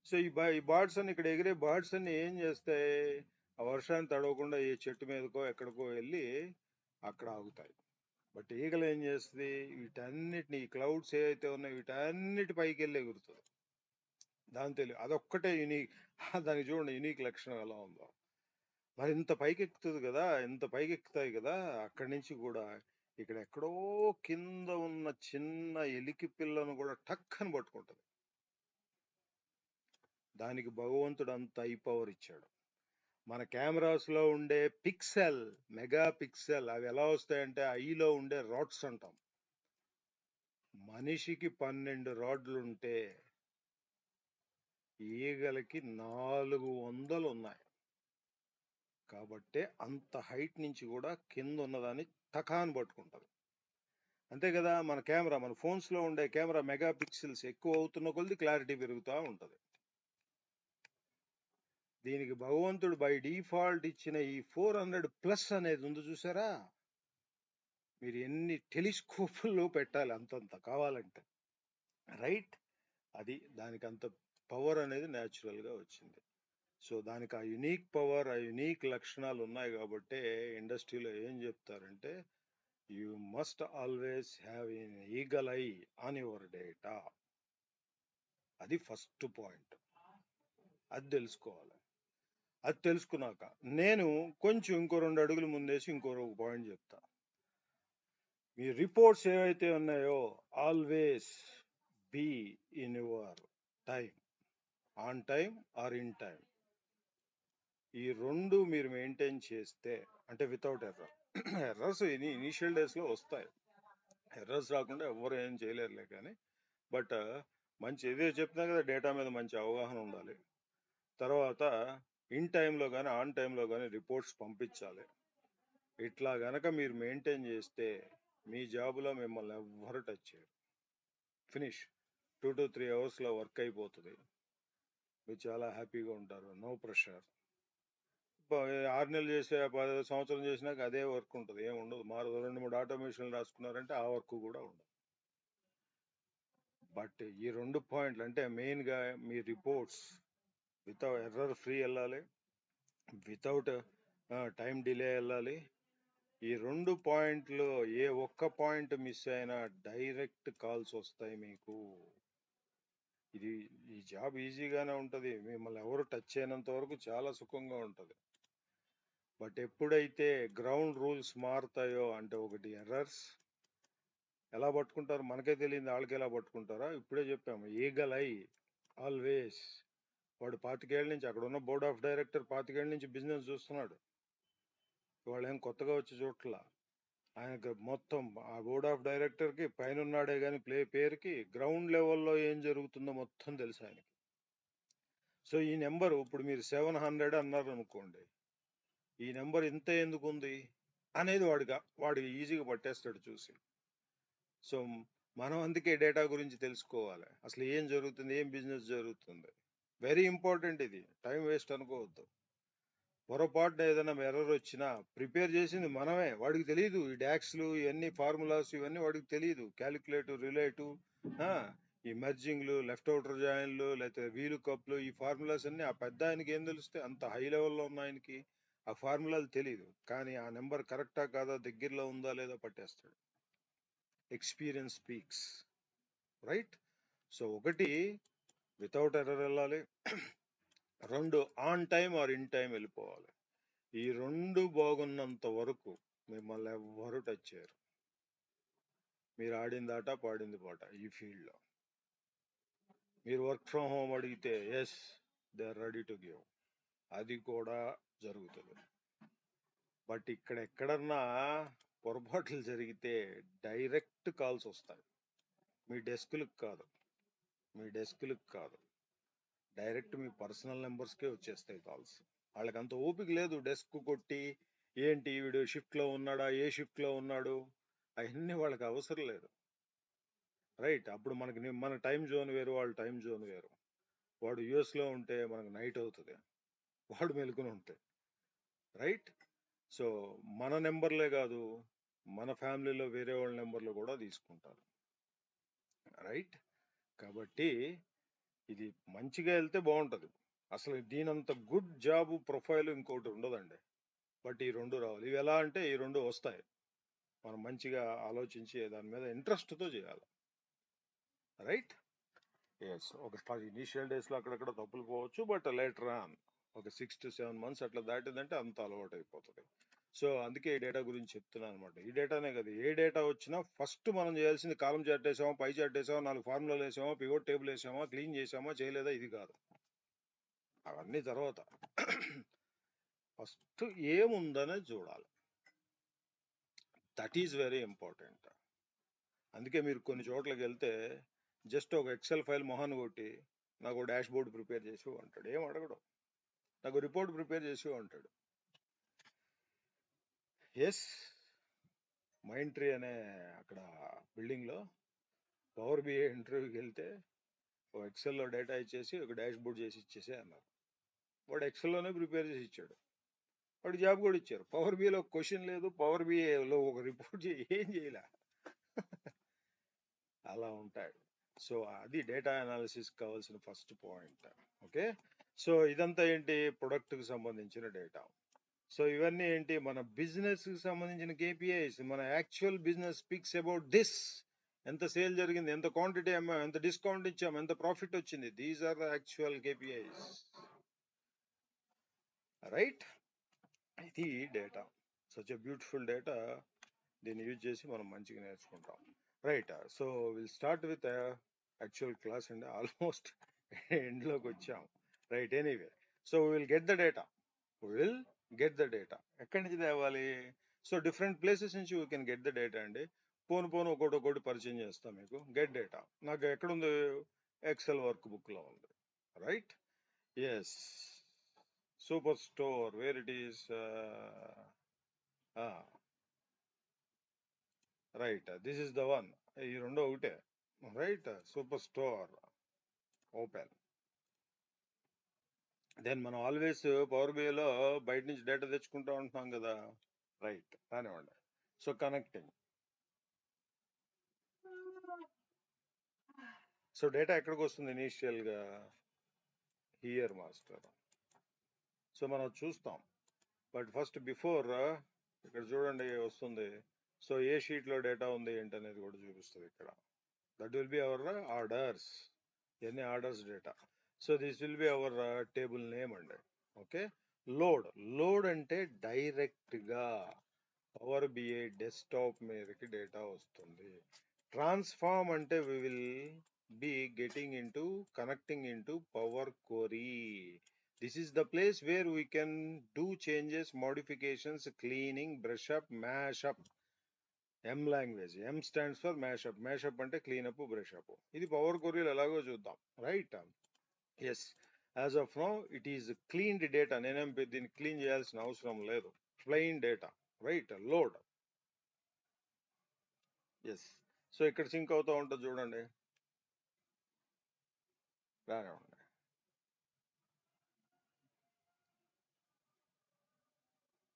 సో ఈ బర్డ్స్ అన్ని, ఇక్కడ ఎగిరే బర్డ్స్ అన్ని ఏం చేస్తాయి, ఆ వర్షాన్ని తడవకుండా ఈ చెట్టు మీదకో ఎక్కడికో వెళ్ళి అక్కడ ఆగుతాయి. బట్ ఈగలు ఏం చేస్తుంది, వీటన్నిటిని, ఈ క్లౌడ్స్ ఏవైతే ఉన్నాయో వీటన్నిటి పైకి వెళ్ళి ఎగురుతుంది. దాని తెలియదు, అదొక్కటే యూనిక్. దానికి చూడండి యూనిక్ లక్షణం ఎలా ఉందో. మరి ఇంత పైకి ఎక్కుతుంది కదా, ఇంత పైకి ఎక్కుతాయి కదా, అక్కడి నుంచి కూడా ఇక్కడ ఎక్కడో కింద ఉన్న చిన్న ఎలికి పిల్లను కూడా టక్ అని పట్టుకుంటది. దానికి భగవంతుడు అంత ఐ పవర్ ఇచ్చాడు. మన కెమెరాస్ లో ఉండే పిక్సెల్, మెగా పిక్సెల్, అవి ఎలా వస్తాయంటే ఐలో ఉండే రాడ్స్ అంటాం. మనిషికి 12 రాడ్లు ఉంటే ఈగలకి 400 ఉన్నాయి. కాబట్టే అంత హైట్ నుంచి కూడా కింద ఉన్నదాన్ని టకాన్ పట్టుకుంటది. అంతే కదా, మన కెమెరా, మన ఫోన్స్ లో ఉండే కెమెరా మెగా పిక్సెల్స్ ఎక్కువ అవుతున్న కొద్ది క్లారిటీ పెరుగుతూ ఉంటది. దీనికి భగవంతుడు బై డిఫాల్ట్ ఇచ్చిన ఈ 400+ అనేది ఉంది చూసారా, మీరు ఎన్ని టెలిస్కోపుల్లో పెట్టాలి అంతంత కావాలంటే. రైట్, అది దానికి అంత పవర్ అనేది న్యాచురల్ గా వచ్చింది. సో దానికి ఆ యునిక్ పవర్, ఆ యునిక్ లక్షణాలు ఉన్నాయి కాబట్టి ఇండస్ట్రీలో ఏం చెప్తారంటే, you must always have an eagle I on your data. అది ఫస్ట్ పాయింట్, అది తెలుసుకోవాలి. అది తెలుసుకున్నాక నేను కొంచెం ఇంకో 2 అడుగులు ముందేసి ఇంకో పాయింట్ చెప్తా. మీ రిపోర్ట్స్ ఏవైతే ఉన్నాయో always be in your time, on time or in time. ఈ 2 మీరు మెయింటైన్ చేస్తే, అంటే without error. Errors initial days లో వస్తాయి, ఎర్రర్స్ రాకుండా ఎవరు ఏం చేయలేరులే. కానీ బట్ మంచి ఇదే చెప్తున్నా కదా, డేటా మీద మంచి అవగాహన ఉండాలి. తర్వాత ఇన్ టైంలో కానీ ఆన్ టైంలో కానీ రిపోర్ట్స్ పంపించాలి. ఇట్లా గనక మీరు మెయింటైన్ చేస్తే మీ జాబ్లో మిమ్మల్ని ఎవ్వరు టచ్ చేయరు. ఫినిష్. 2 to 3 hours లో వర్క్ అయిపోతుంది, మీరు చాలా హ్యాపీగా ఉంటారు, నో ప్రెషర్. 6 నెలలు చేసే సంవత్సరం చేసినాక అదే వర్క్ ఉంటుంది, ఏమి ఉండదు. 2-3 ఆటోమేషన్లు రాసుకున్నారంటే ఆ వర్క్ కూడా ఉండదు. బట్ ఈ 2 పాయింట్లు అంటే మెయిన్గా మీ రిపోర్ట్స్ వితౌట్ ఎర్రర్ ఫ్రీ వెళ్ళాలి, వితౌట్ టైం డిలే వెళ్ళాలి. ఈ 2 పాయింట్లు ఏ ఒక్క పాయింట్ మిస్ అయినా డైరెక్ట్ కాల్స్ వస్తాయి మీకు. ఈ జాబ్ ఈజీగానే ఉంటుంది, మిమ్మల్ని ఎవరు టచ్ చేయనంత వరకు చాలా సుఖంగా ఉంటుంది. బట్ ఎప్పుడైతే గ్రౌండ్ రూల్స్ మారుతాయో, అంటే ఒకటి ఎర్రర్స్ ఎలా పట్టుకుంటారు మనకే తెలియదు, వాళ్ళకి ఎలా పట్టుకుంటారా? ఇప్పుడే చెప్పాము, ఈగల్ ఐ ఆల్వేస్. వాడు 25 ఏళ్ళ నుంచి అక్కడ ఉన్న బోర్డ్ ఆఫ్ డైరెక్టర్ 25 ఏళ్ళ నుంచి బిజినెస్ చూస్తున్నాడు. వాళ్ళు ఏం కొత్తగా వచ్చి చూడట్లా. ఆయనకు మొత్తం ఆ బోర్డ్ ఆఫ్ డైరెక్టర్ కి పైన ఉన్నాడే కానీ పేరుకి గ్రౌండ్ లెవెల్లో ఏం జరుగుతుందో మొత్తం తెలుసు ఆయనకి. సో ఈ నెంబర్ ఇప్పుడు మీరు 700 అన్నారు అనుకోండి, ఈ నెంబర్ ఇంత ఎందుకు ఉంది అనేది వాడు ఈజీగా పట్టేస్తాడు చూసి. సో మనం అందుకే డేటా గురించి తెలుసుకోవాలి, అసలు ఏం జరుగుతుంది, ఏం బిజినెస్ జరుగుతుంది. వెరీ ఇంపార్టెంట్, ఇది టైం వేస్ట్ అనుకోవద్దు. పొరపాటున ఏదైనా ఎర్రర్ వచ్చినా ప్రిపేర్ చేసింది మనమే, వాడికి తెలియదు. ఈ డాక్స్లు ఇవన్నీ ఫార్ములాస్ ఇవన్నీ వాడికి తెలియదు. క్యాలిక్యులేటివ్, రిలేటివ్, ఈ మర్జింగ్లు, లెఫ్ట్ అవుటర్ జాయిన్లు, లేకపోతే వీలు కప్లు, ఈ ఫార్ములాస్ అన్ని ఆ పెద్ద ఆయనకి ఏం తెలుస్తే, అంత హై లెవెల్లో ఉన్న ఆయనకి ఆ ఫార్ములాలు తెలియదు. కానీ ఆ నెంబర్ కరెక్టా కాదా, దగ్గరలో ఉందా లేదా పట్టేస్తాడు. Experience speaks, right? సో ఒకటి వితౌట్ ఎర్రర్ వెళ్ళాలి, 2 on time or in time వెళ్ళిపోవాలి. ఈ 2 బాగున్నంత వరకు మిమ్మల్ని ఎవ్వరు టచ్ చేయరు. మీరు ఆడింది ఆట, పాడింది పాట. ఈ ఫీల్డ్లో మీరు వర్క్ ఫ్రమ్ హోమ్ అడిగితే yes, they are ready to give, అది కూడా జరుగుతుంది. బట్ ఇక్కడ ఎక్కడన్నా పొరపాట్లు జరిగితే డైరెక్ట్ కాల్స్ వస్తాయి. మీ డెస్క్లకు కాదు, డైరెక్ట్ మీ పర్సనల్ నెంబర్స్కే వచ్చేస్తాయి కాల్స్. వాళ్ళకి అంత ఓపిక లేదు డెస్క్ కొట్టి ఏంటి వీడు షిఫ్ట్లో ఉన్నాడా, ఏ షిఫ్ట్లో ఉన్నాడు, అవన్నీ వాళ్ళకి అవసరం లేదు, రైట్? అప్పుడు మన టైం జోన్ వేరు, వాళ్ళ టైం జోన్ వేరు. వాడు యుఎస్లో ఉంటే మనకు నైట్ అవుతుంది, వాడు మెలుకుని ఉంటే, రైట్? సో మన నెంబర్లే కాదు, మన ఫ్యామిలీలో వేరే వాళ్ళ నెంబర్లు కూడా తీసుకుంటారు, రైట్? కాబట్టి ఇది మంచిగా వెళ్తే బాగుంటుంది. అసలు దీనంత గుడ్ జాబ్ ప్రొఫైల్ ఇంకోటి ఉండదండి. బట్ ఈ 2 రావాలి. ఇవి ఎలా అంటే ఈ 2 వస్తాయి, మనం మంచిగా ఆలోచించి దాని మీద ఇంట్రెస్ట్తో చేయాలి, రైట్? ఎస్, ఒక ఇనీషియల్ డేస్లో అక్కడక్కడ తప్పులు పోవచ్చు, బట్ లేటర్ ఆన్ ఒక 6 to 7 months అట్లా దాటిందంటే అంత అలవాటు అయిపోతుంది. సో అందుకే ఈ డేటా గురించి చెప్తున్నాను అనమాట. ఈ డేటానే కదా, ఏ డేటా వచ్చినా ఫస్ట్ మనం చేయాల్సింది కాలం చార్ట్ వేసామా, పై చార్ట్ వేసామా, 4 ఫార్ములాలు వేసామా, పివోట్ టేబుల్ వేసామా, క్లీన్ చేసామా, చేయలేదా, ఇది కాదు. అవన్నీ తర్వాత ఫస్ట్ ఏముందనే చూడాలి. That is very important. అందుకే మీరు కొన్ని చోట్లకి వెళ్తే జస్ట్ ఒక ఎక్సెల్ ఫైల్ మొహాన్ని కొట్టి నాకు డాష్ బోర్డ్ ప్రిపేర్ చేసి అంటాడు, ఏం అడగడు. నాకు రిపోర్ట్ ప్రిపేర్ చేసి అంటాడు. ఎస్, మైండ్ ట్రీ అనే అక్కడ బిల్డింగ్లో పవర్ బిఐ ఇంటర్వ్యూకి వెళ్తే ఒక ఎక్సెల్లో డేటా ఇచ్చేసి ఒక డాష్ బోర్డ్ చేసి ఇచ్చేసే అన్నారు. వాడు ఎక్సెల్లోనే ప్రిపేర్ చేసి ఇచ్చాడు, వాడు జాబ్ కూడా ఇచ్చారు. పవర్ బిఐలో క్వశ్చన్ లేదు, పవర్ బిఐలో ఒక రిపోర్ట్ ఏం చేయలే. అలా ఉంటాయి. సో అది డేటా అనాలిసిస్ కావాల్సిన ఫస్ట్ పాయింట్. ఓకే, సో ఇదంతా ఏంటి, ప్రొడక్ట్కి సంబంధించిన డేటా. సో ఇవన్నీ ఏంటి, మన బిజినెస్ కి సంబంధించిన కేపీఐస్. మన actual business speaks about this. ఎంత సేల్ జరిగింది, ఎంత క్వాంటిటీ అమ్మా, ఎంత డిస్కౌంట్ ఇచ్చాము, ఎంత ప్రాఫిట్ వచ్చింది. These are the actual KPIs, right? ఇది data, such a beautiful data. దీన్ని యూజ్ చేసి మనం మంచిగా నేర్చుకుంటాం, right? So will start with actual class అండి, ఆల్మోస్ట్ ఎండ్లోకి వచ్చాం, right? Anyway, so will get the data, ఎక్కడి నుంచి తేవాలి? సో డిఫరెంట్ ప్లేసెస్ నుంచి we can get the data అండి. పోను ఒకటి పరిచయం చేస్తాం మీకు. గెట్ డేటా నాకు ఎక్కడుంది, ఎక్సెల్ వర్క్ బుక్లో ఉంది, right? Yes, super store, where it is, right, this is the one. ఈ 2 ఒకటే, right? Super store open, then మనం ఆల్వేస్ పవర్ బిఐలో బయట నుంచి డేటా తెచ్చుకుంటూ ఉంటున్నాం కదా, రైట్, కానివ్వండి. సో కనెక్టింగ్, సో డేటా ఎక్కడికి వస్తుంది ఇనీషియల్గా? Here master. సో మనం చూస్తాం, బట్ ఫస్ట్ బిఫోర్ ఇక్కడ చూడండి వస్తుంది. సో ఏ షీట్లో డేటా ఉంది ఏంటనేది కూడా చూపిస్తుంది ఇక్కడ. That will be our orders, ఎన్ని orders data. So this will be our table name అండి. Okay, load. లోడ్ అంటే డైరెక్ట్గా పవర్ బిఐ డెస్క్టాప్ మీదకి డేటా వస్తుంది. ట్రాన్స్ఫార్మ్ అంటే we will be getting into connecting into power query. This is the place where we can do changes, modifications, cleaning, brush up, mash up. M language. M stands for mash up. Mash up అంటే clean up, brush up. ఇది power క్వరీలు ఎలాగో చూద్దాం, right? Yes, as of now it is cleaned data. నేనేం దీన్ని clean చేయాల్సిన అవసరం లేదు. Plain data, right? Load. Yes, so ఇక్కడ సింక్ అవుతూ ఉంటుంది చూడండి, రానివ్వండి.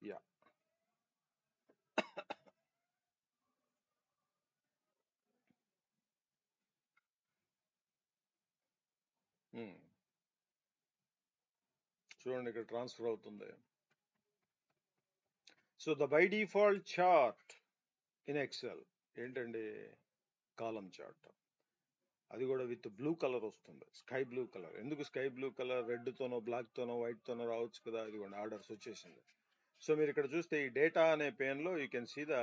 యా, చూడండి ఇక్కడ ట్రాన్స్ఫర్ అవుతుంది. So the by default chart in Excel ఏంటండి? Column chart. అది కూడా విత్ బ్లూ కలర్ వస్తుంది, స్కై బ్లూ కలర్. ఎందుకు స్కై బ్లూ కలర్? రెడ్ తోనో బ్లాక్ తోనో వైట్ తోనో రావచ్చు కదా. అది కూడా ఆర్డర్స్ వచ్చేసింది. సో మీరు ఇక్కడ చూస్తే ఈ డేటా అనే పేన్ లో you can see the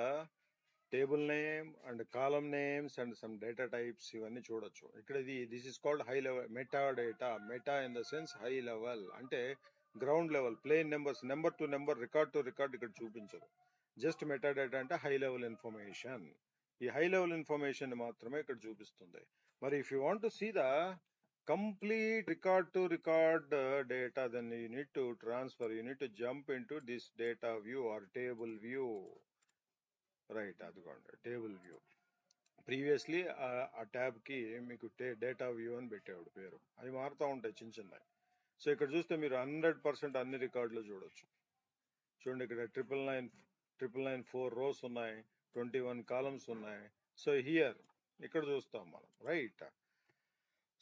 table name and column names and some data types, ఇవన్నీ చూడొచ్చు ఇక్కడ. This is called high level meta data. Meta in the sense high level, అంటే ground level, plain numbers, number to number, record to record ఇక్కడ చూపించదు. Just meta data అంటే high level information. ఈ high level information మాత్రమే ఇక్కడ చూపిస్తుంది. మరి if you want to see the complete record to record data, then you need to transfer, you need to jump into this data view or table view, right? అదిగోండి table view. Previously ఆ tab కి మీకు data view అని పెట్టేవాడు పేరు. అవి మారుతూ ఉంటాయి చిన్న చిన్నవి. సో ఇక్కడ చూస్తే మీరు 100% అన్ని రికార్డులు చూడొచ్చు. చూడండి ఇక్కడ 999 4 రోస్ ఉన్నాయి, 21 కాలమ్స్ ఉన్నాయి. సో హియర్ ఇక్కడ చూస్తాం మనం, రైట్?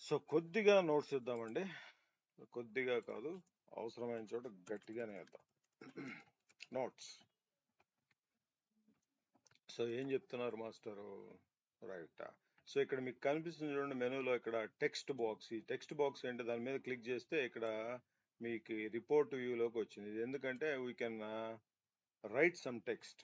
సో కొద్దిగా నోట్స్ ఇద్దామండి, కొద్దిగా కాదు, అవసరమైన చోట గట్టిగానే ఇద్దాం నోట్స్. సో ఏం చెప్తున్నారు మాస్టరు, రైట్? సో ఇక్కడ మీకు కనిపిస్తుంది చూడండి మెనూలో, ఇక్కడ టెక్స్ట్ బాక్స్. ఈ టెక్స్ట్ బాక్స్ ఏంటి? దాని మీద క్లిక్ చేస్తే ఇక్కడ మీకు రిపోర్ట్ వ్యూలోకి వచ్చింది. ఇది ఎందుకంటే we can write some text.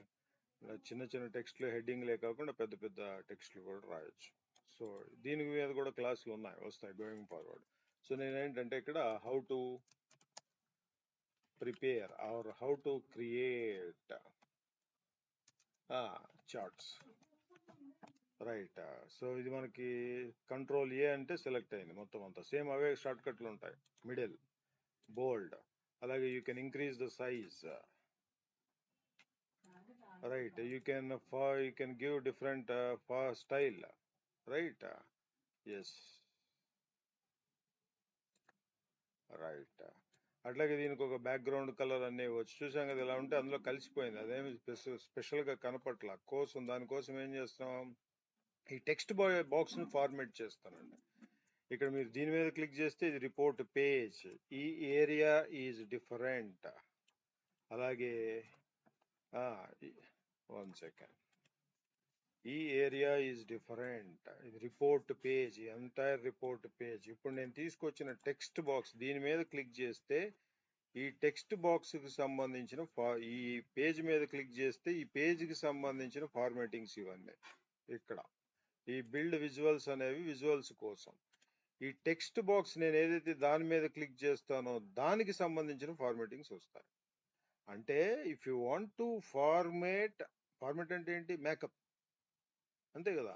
చిన్న చిన్న టెక్స్ట్లు, హెడ్డింగ్లే కాకుండా పెద్ద పెద్ద టెక్స్ట్లు కూడా రాయొచ్చు. సో దీని మీద కూడా క్లాసులు వస్తాయి గోయింగ్ ఫార్వర్డ్. సో నేనేంటంటే ఇక్కడ how to prepare or how to create charts, right? So ఇది మనకి కంట్రోల్ ఏ అంటే సెలెక్ట్ అయింది మొత్తం అంతా. సేమ్ అవే షార్ట్ కట్లు ఉంటాయి, మిడిల్, బోల్డ్. అలాగే you can increase the size, right? You can give different style, right? Yes, right. అట్లాగే దీనికి ఒక బ్యాక్గ్రౌండ్ కలర్ అన్నీ వచ్చి చూసాం కదా, ఇలా ఉంటే అందులో కలిసిపోయింది. అదేమి స్పెషల్ గా కనపట్ల కోసం. దానికోసం ఏం చేస్తున్నాం, ఈ టెక్స్ట్ బాక్స్ ని ఫార్మేట్ చేస్తానండి. ఇక్కడ మీరు దీని మీద క్లిక్ చేస్తే ఇది రిపోర్ట్ పేజ్. ఈ ఏరియా ఈజ్ డిఫరెంట్. అలాగే 1 సెకండ్, ఈ ఏరియా ఈజ్ డిఫరెంట్. ఇది report page, entire report page. ఇప్పుడు నేను తీసుకొచ్చిన టెక్స్ట్ బాక్స్ దీని మీద క్లిక్ చేస్తే ఈ టెక్స్ట్ బాక్స్ కి సంబంధించిన ఈ పేజ్ మీద క్లిక్ చేస్తే ఈ పేజ్ కి సంబంధించిన ఫార్మాటింగ్స్ ఇవన్నీ ఇక్కడ. ఈ బిల్డ్ విజువల్స్ అనేవి విజువల్స్ కోసం. ఈ టెక్స్ట్ బాక్స్ నేను ఏదైతే దాని మీద క్లిక్ చేస్తానో దానికి సంబంధించిన ఫార్మాటింగ్స్ వస్తాయి. అంటే if you want to format అంటే ఏంటి? మేకప్, అంతే కదా.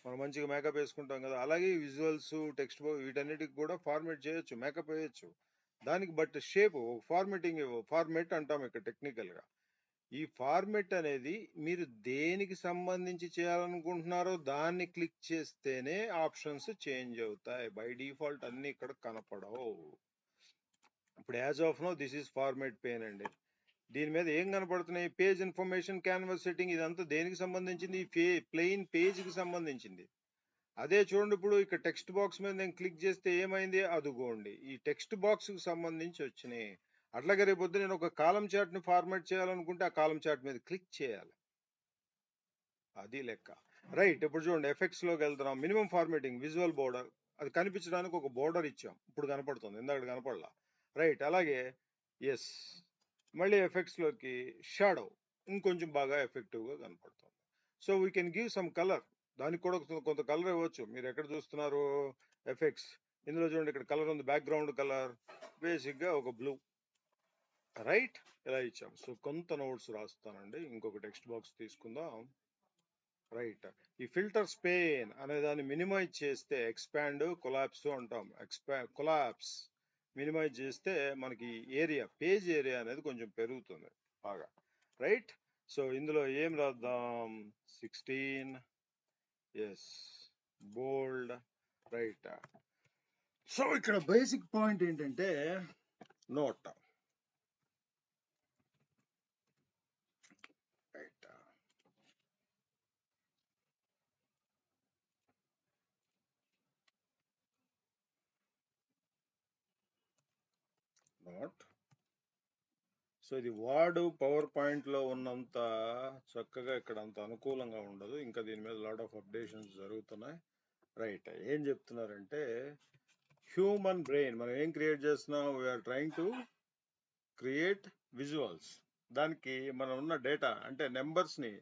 మనం మంచిగా మేకప్ వేసుకుంటాం కదా, అలాగే విజువల్స్, టెక్స్ట్ బాక్స్, వీటన్నిటికి కూడా ఫార్మేట్ చేయొచ్చు, మేకప్ వేయొచ్చు. దానికి బట్ షేప్ ఫార్మేటింగ్, ఫార్మేట్ అంటాం ఇక్కడ టెక్నికల్ గా. ఈ ఫార్మేట్ అనేది మీరు దేనికి సంబంధించి చేయాలనుకుంటున్నారో దాన్ని క్లిక్ చేస్తేనే ఆప్షన్స్ చేంజ్ అవుతాయి. బై డిఫాల్ట్ అన్ని ఇక్కడ కనపడవు. ఇప్పుడు as of now this is format pane అండి. దీని మీద ఏం కనపడుతున్నాయి? పేజ్ ఇన్ఫర్మేషన్, క్యాన్వాస్ సెట్టింగ్, ఇదంతా దేనికి సంబంధించింది? ప్లెయిన్ పేజ్కి సంబంధించింది. అదే చూడండి, ఇప్పుడు ఇక్కడ టెక్స్ట్ బాక్స్ మీద నేను క్లిక్ చేస్తే ఏమైంది? అదుగోండి, ఈ టెక్స్ట్ బాక్స్కి సంబంధించి వచ్చినాయి. అట్లాగే రేపొద్దు నేను ఒక కాలం చార్ట్ని ఫార్మాట్ చేయాలనుకుంటే ఆ కాలం చార్ట్ మీద క్లిక్ చేయాలి. అది లెక్క. రైట్, ఇప్పుడు చూడండి ఎఫెక్ట్స్లోకి వెళ్తున్నాం. మినిమం ఫార్మాటింగ్, విజువల్ బోర్డర్, అది కనిపించడానికి ఒక బోర్డర్ ఇచ్చాం. ఇప్పుడు కనపడుతుంది, ఇందాక కనపడలా. రైట్, అలాగే ఎస్, మళ్ళీ ఎఫెక్ట్స్లోకి షాడో ఇంకొంచెం బాగా ఎఫెక్టివ్గా కనపడుతుంది. So we can give some colour, దానికి కూడా కొంత కలర్ ఇవ్వచ్చు. మీరు ఎక్కడ చూస్తున్నారు? ఎఫెక్ట్స్, ఇందులో చూడండి, ఇక్కడ కలర్ ఉంది, బ్యాక్గ్రౌండ్ కలర్ బేసిక్గా ఒక బ్లూ. రైట్, ఇలా ఇచ్చాం. సో కొంత నోట్స్ రాస్తానండి, ఇంకొక టెక్స్ట్ బాక్స్ తీసుకుందాం. రైట్, ఈ ఫిల్టర్ స్పేన్ అనే దాన్ని మినిమైజ్ చేస్తే ఎక్స్పాండ్, కొలాప్స్ అంటాం. కొలాప్స్ మినిమైజ్ చేస్తే మనకి ఏరియా, పేజ్ ఏరియా అనేది కొంచెం పెరుగుతుంది బాగా. రైట్, సో ఇందులో ఏం రాద్దాం? 16, ఎస్, బోల్డ్. రైట్, సో ఇక్కడ బేసిక్ పాయింట్ ఏంటంటే నోట్. Right, note. సో ఇది వర్డ్, పవర్ పాయింట్ లో ఉన్నంత చక్కగా ఇక్కడ అంత అనుకూలంగా ఉండదు. ఇంకా దీని మీద లాట్ ఆఫ్ అప్డేషన్స్ జరుగుతున్నాయి. రైట్, ఏం చెప్తున్నారంటే హ్యూమన్ బ్రెయిన్ మనం ఏం క్రియేట్ చేస్తున్నాం? We're trying to create visuals. దానికి మనం ఉన్న డేటా అంటే నెంబర్స్ ని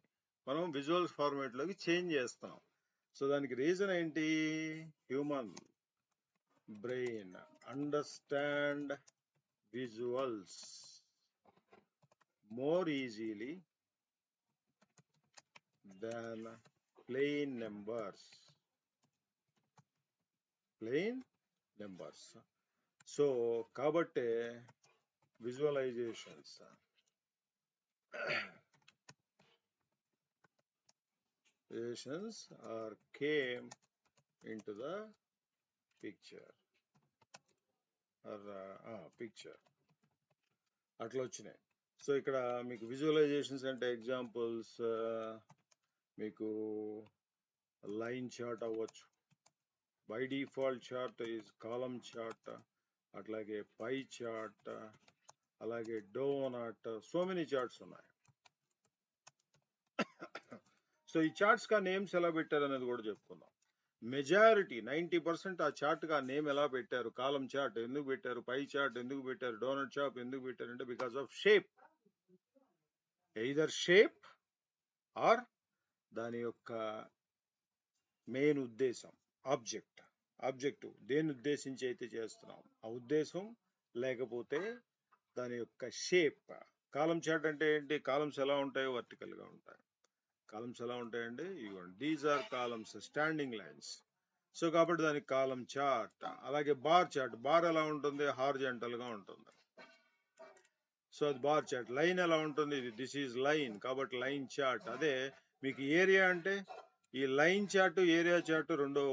మనం విజువల్స్ ఫార్మేట్ లోకి చేంజ్ చేస్తున్నాం. సో దానికి రీజన్ ఏంటి? Human brain understand visuals more easily than plain numbers. So kabate visualizations are came into the picture or picture అట్లా వచ్చినాయి. సో ఇక్కడ మీకు విజువలైజేషన్స్ అంటే ఎగ్జాంపుల్స్, మీకు లైన్ చార్ట్ అవ్వచ్చు, by default chart is column chart, అట్లాగే pie chart, అలాగే donut, so many charts ఉన్నాయి. సో ఈ చార్ట్స్ కా నేమ్స్ ఎలా పెట్టారు అనేది కూడా చెప్పుకుందాం. మెజారిటీ 90% ఆ చార్ట్ గా నేమ్ ఎలా పెట్టారు? కాలం చార్ట్ ఎందుకు పెట్టారు? పై చార్ట్ ఎందుకు పెట్టారు? డోనట్ చార్ట్ ఎందుకు పెట్టారు అంటే because of shape. Either shape or దాని యొక్క మెయిన్ ఉద్దేశం, ఆబ్జెక్టివ్ దేని ఉద్దేశించి అయితే చేస్తున్నాం ఆ ఉద్దేశం, లేకపోతే దాని యొక్క షేప్. కాలం చార్ట్ అంటే ఏంటి? కాలమ్స్ ఎలా ఉంటాయో వర్టికల్ గా ఉంటాయి. కాలమ్స్ ఎలా ఉంటాయండి? ఇవ్వండి, these are columns, standing lines. So కాబట్టి దానికి కాలం చార్ట్. అలాగే బార్ చార్ట్, బార్ ఎలా ఉంటుంది? హారిజాంటల్ గా ఉంటుంది. సో అది బార్ చార్ట్. లైన్ ఎలా ఉంటుంది? దిస్ ఈజ్ లైన్, కాబట్టి లైన్ చార్ట్. అదే మీకు ఏరియా అంటే ఈ లైన్ చార్ట్, ఏరియా చార్ట్ రెండు.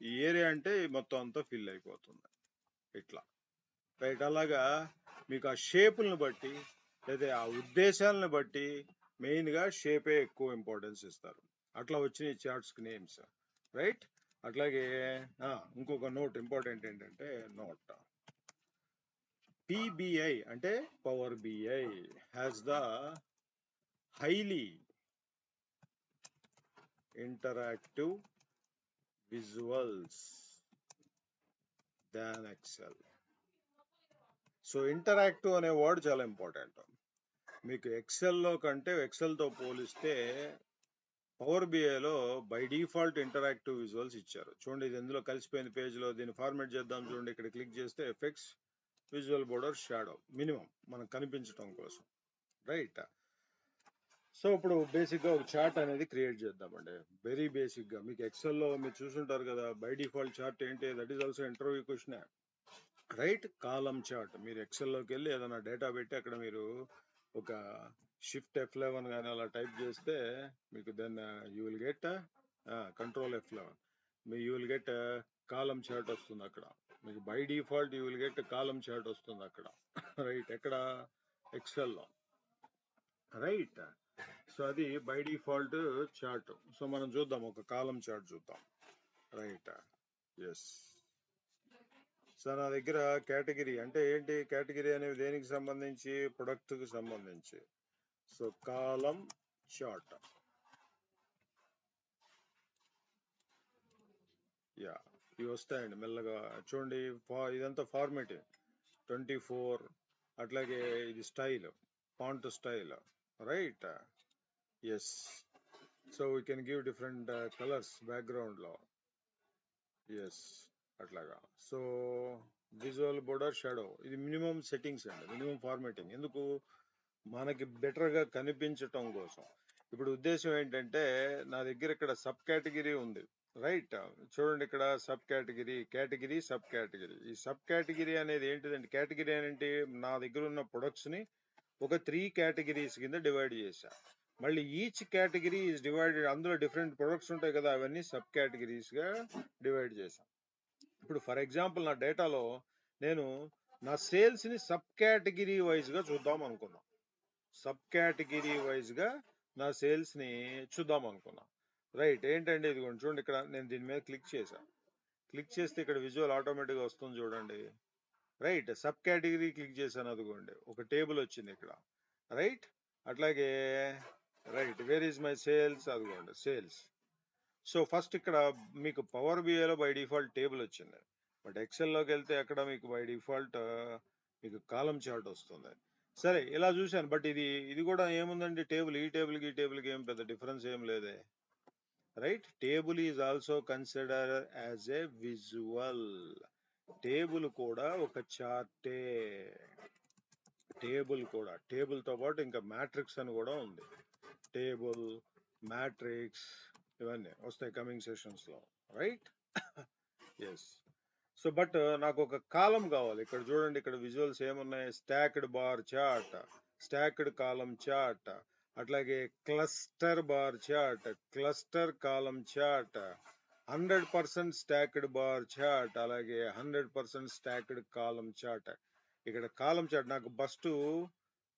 ఈ ఏరియా అంటే మొత్తం అంతా ఫిల్ అయిపోతుంది ఇట్లా. రైట్, అలాగా మీకు ఆ షేపులను బట్టి లేదా ఆ ఉద్దేశాలను బట్టి మెయిన్ గా షేపే ఎక్కువ ఇంపార్టెన్స్ ఇస్తారు. అట్లా వచ్చిన చార్ట్స్ కి నేమ్స్. రైట్, అట్లాగే ఇంకొక నోట్ ఇంపార్టెంట్ ఏంటంటే నోట్ PBI అంటే power BI has the highly interactive visuals than Excel. So interactive అనే వర్డ్ చాలా ఇంపార్టెంట్. మీకు ఎక్సెల్లో కంటే ఎక్సెల్తో పోలిస్తే పవర్ BIలో బై డిఫాల్ట్ ఇంటరాక్టివ్ విజువల్స్ ఇచ్చారు. చూడండి, ఇది ఎందులో కలిసిపోయింది పేజ్లో. దీన్ని ఫార్మాట్ చేద్దాం. చూడండి, ఇక్కడ క్లిక్ చేస్తే effects, visual border, shadow, minimum మనకు కనిపించడం కోసం. రైట్, సో ఇప్పుడు బేసిక్గా ఒక చార్ట్ అనేది క్రియేట్ చేద్దామండి. వెరీ బేసిక్గా మీకు ఎక్సెల్లో మీరు చూసుంటారు కదా, బై డిఫాల్ట్ చార్ట్ ఏంటి? That is also interview question. Right, column chart. మీరు ఎక్సెల్లోకి వెళ్ళి ఏదైనా డేటా పెట్టి అక్కడ మీరు ఒక షిఫ్ట్ F11 కానీ అలా టైప్ చేస్తే మీకు then you will get control F11, you will get column chart వస్తుంది అక్కడ. మీకు by default you will get column chart వస్తుంది అక్కడ. రైట్, ఎక్కడ? ఎక్సెల్లో. రైట్, సో అది బై డిఫాల్ట్ చార్ట్. సో మనం చూద్దాం, ఒక కాలం చార్ట్ చూద్దాం. Right, yes. సో నా దగ్గర కేటగిరీ అంటే ఏంటి? కేటగిరీ అనేవి దేనికి సంబంధించి? ప్రొడక్ట్ కి సంబంధించి. సో కాలం చార్ట్, యా, ఇవి వస్తాయండి మెల్లగా. చూడండి, ఇదంతా ఫార్మేటివ్ 24. అట్లాగే ఇది style, font style. Right, yes. So we can give different colours background లో. ఎస్, అట్లాగా. సో విజువల్ బోర్డర్ షాడో, ఇది మినిమం సెట్టింగ్స్ అండి, మినిమం ఫార్మేటింగ్. ఎందుకు? మనకి బెటర్ గా కనిపించటం కోసం. ఇప్పుడు ఉద్దేశం ఏంటంటే, నా దగ్గర ఇక్కడ సబ్ కేటగిరీ ఉంది. రైట్, చూడండి ఇక్కడ sub category, category, sub category. ఈ సబ్ కేటగిరీ అనేది ఏంటిదంటే, కేటగిరీ అనేది నా దగ్గర ఉన్న ప్రొడక్ట్స్ ని ఒక 3 కేటగిరీస్ కింద డివైడ్ చేశా. మళ్ళీ ఈచ్ కేటగిరీ ఈజ్ డివైడెడ్, అందులో డిఫరెంట్ ప్రొడక్ట్స్ ఉంటాయి కదా, అవన్నీ సబ్ కేటగిరీస్ గా డివైడ్ చేశాం. ఇప్పుడు ఫర్ ఎగ్జాంపుల్ నా డేటాలో నేను నా సేల్స్ ని సబ్ కేటగిరీ వైజ్ గా చూద్దాం అనుకున్నా. సబ్ కేటగిరీ వైజ్ గా నా సేల్స్ ని చూద్దాం అనుకున్నా. రైట్, ఏంటంటే ఇదిగోండి చూడండి, ఇక్కడ నేను దీని మీద క్లిక్ చేశాను. క్లిక్ చేస్తే ఇక్కడ విజువల్ ఆటోమేటిక్ గా వస్తుంది చూడండి. రైట్, సబ్ కేటగిరీ క్లిక్ చేశాను, అదిగోండి ఒక టేబుల్ వచ్చింది ఇక్కడ. రైట్, అట్లాగే right, where is my sales, అదిగోండి సేల్స్. సో ఫస్ట్ ఇక్కడ మీకు పవర్ బిఐలో బై డిఫాల్ట్ టేబుల్ వచ్చింది, బట్ ఎక్సెల్లోకి వెళ్తే అక్కడ మీకు బై డిఫాల్ట్ మీకు కాలం చార్ట్ వస్తుంది. సరే, ఇలా చూశాను, బట్ ఇది కూడా ఏముందండి, టేబుల్, ఈ టేబుల్కి ఈ టేబుల్కి ఏం పెద్ద డిఫరెన్స్ ఏం లేదే. Right, table is also consider as a visual. Table కూడా ఒక చార్టే. టేబుల్ కూడా, టేబుల్ తో పాటు ఇంకా మ్యాట్రిక్స్ అని కూడా ఉంది. టేబుల్, మ్యాట్రిక్స్ ఇవన్నీ వస్తాయి కమింగ్ సెషన్స్ లో. Right, yes. సో బట్ నాకు ఒక కాలం కావాలి. ఇక్కడ చూడండి, ఇక్కడ విజువల్స్ ఏమున్నాయి? Stacked bar chart, stacked column chart, అట్లాగే cluster bar chart, cluster column chart, 100% stacked bar chart, అలాగే 100% స్టాక్డ్ కాలం చార్ట్. ఇక్కడ కాలం చార్ట్ నాకు ఫస్ట్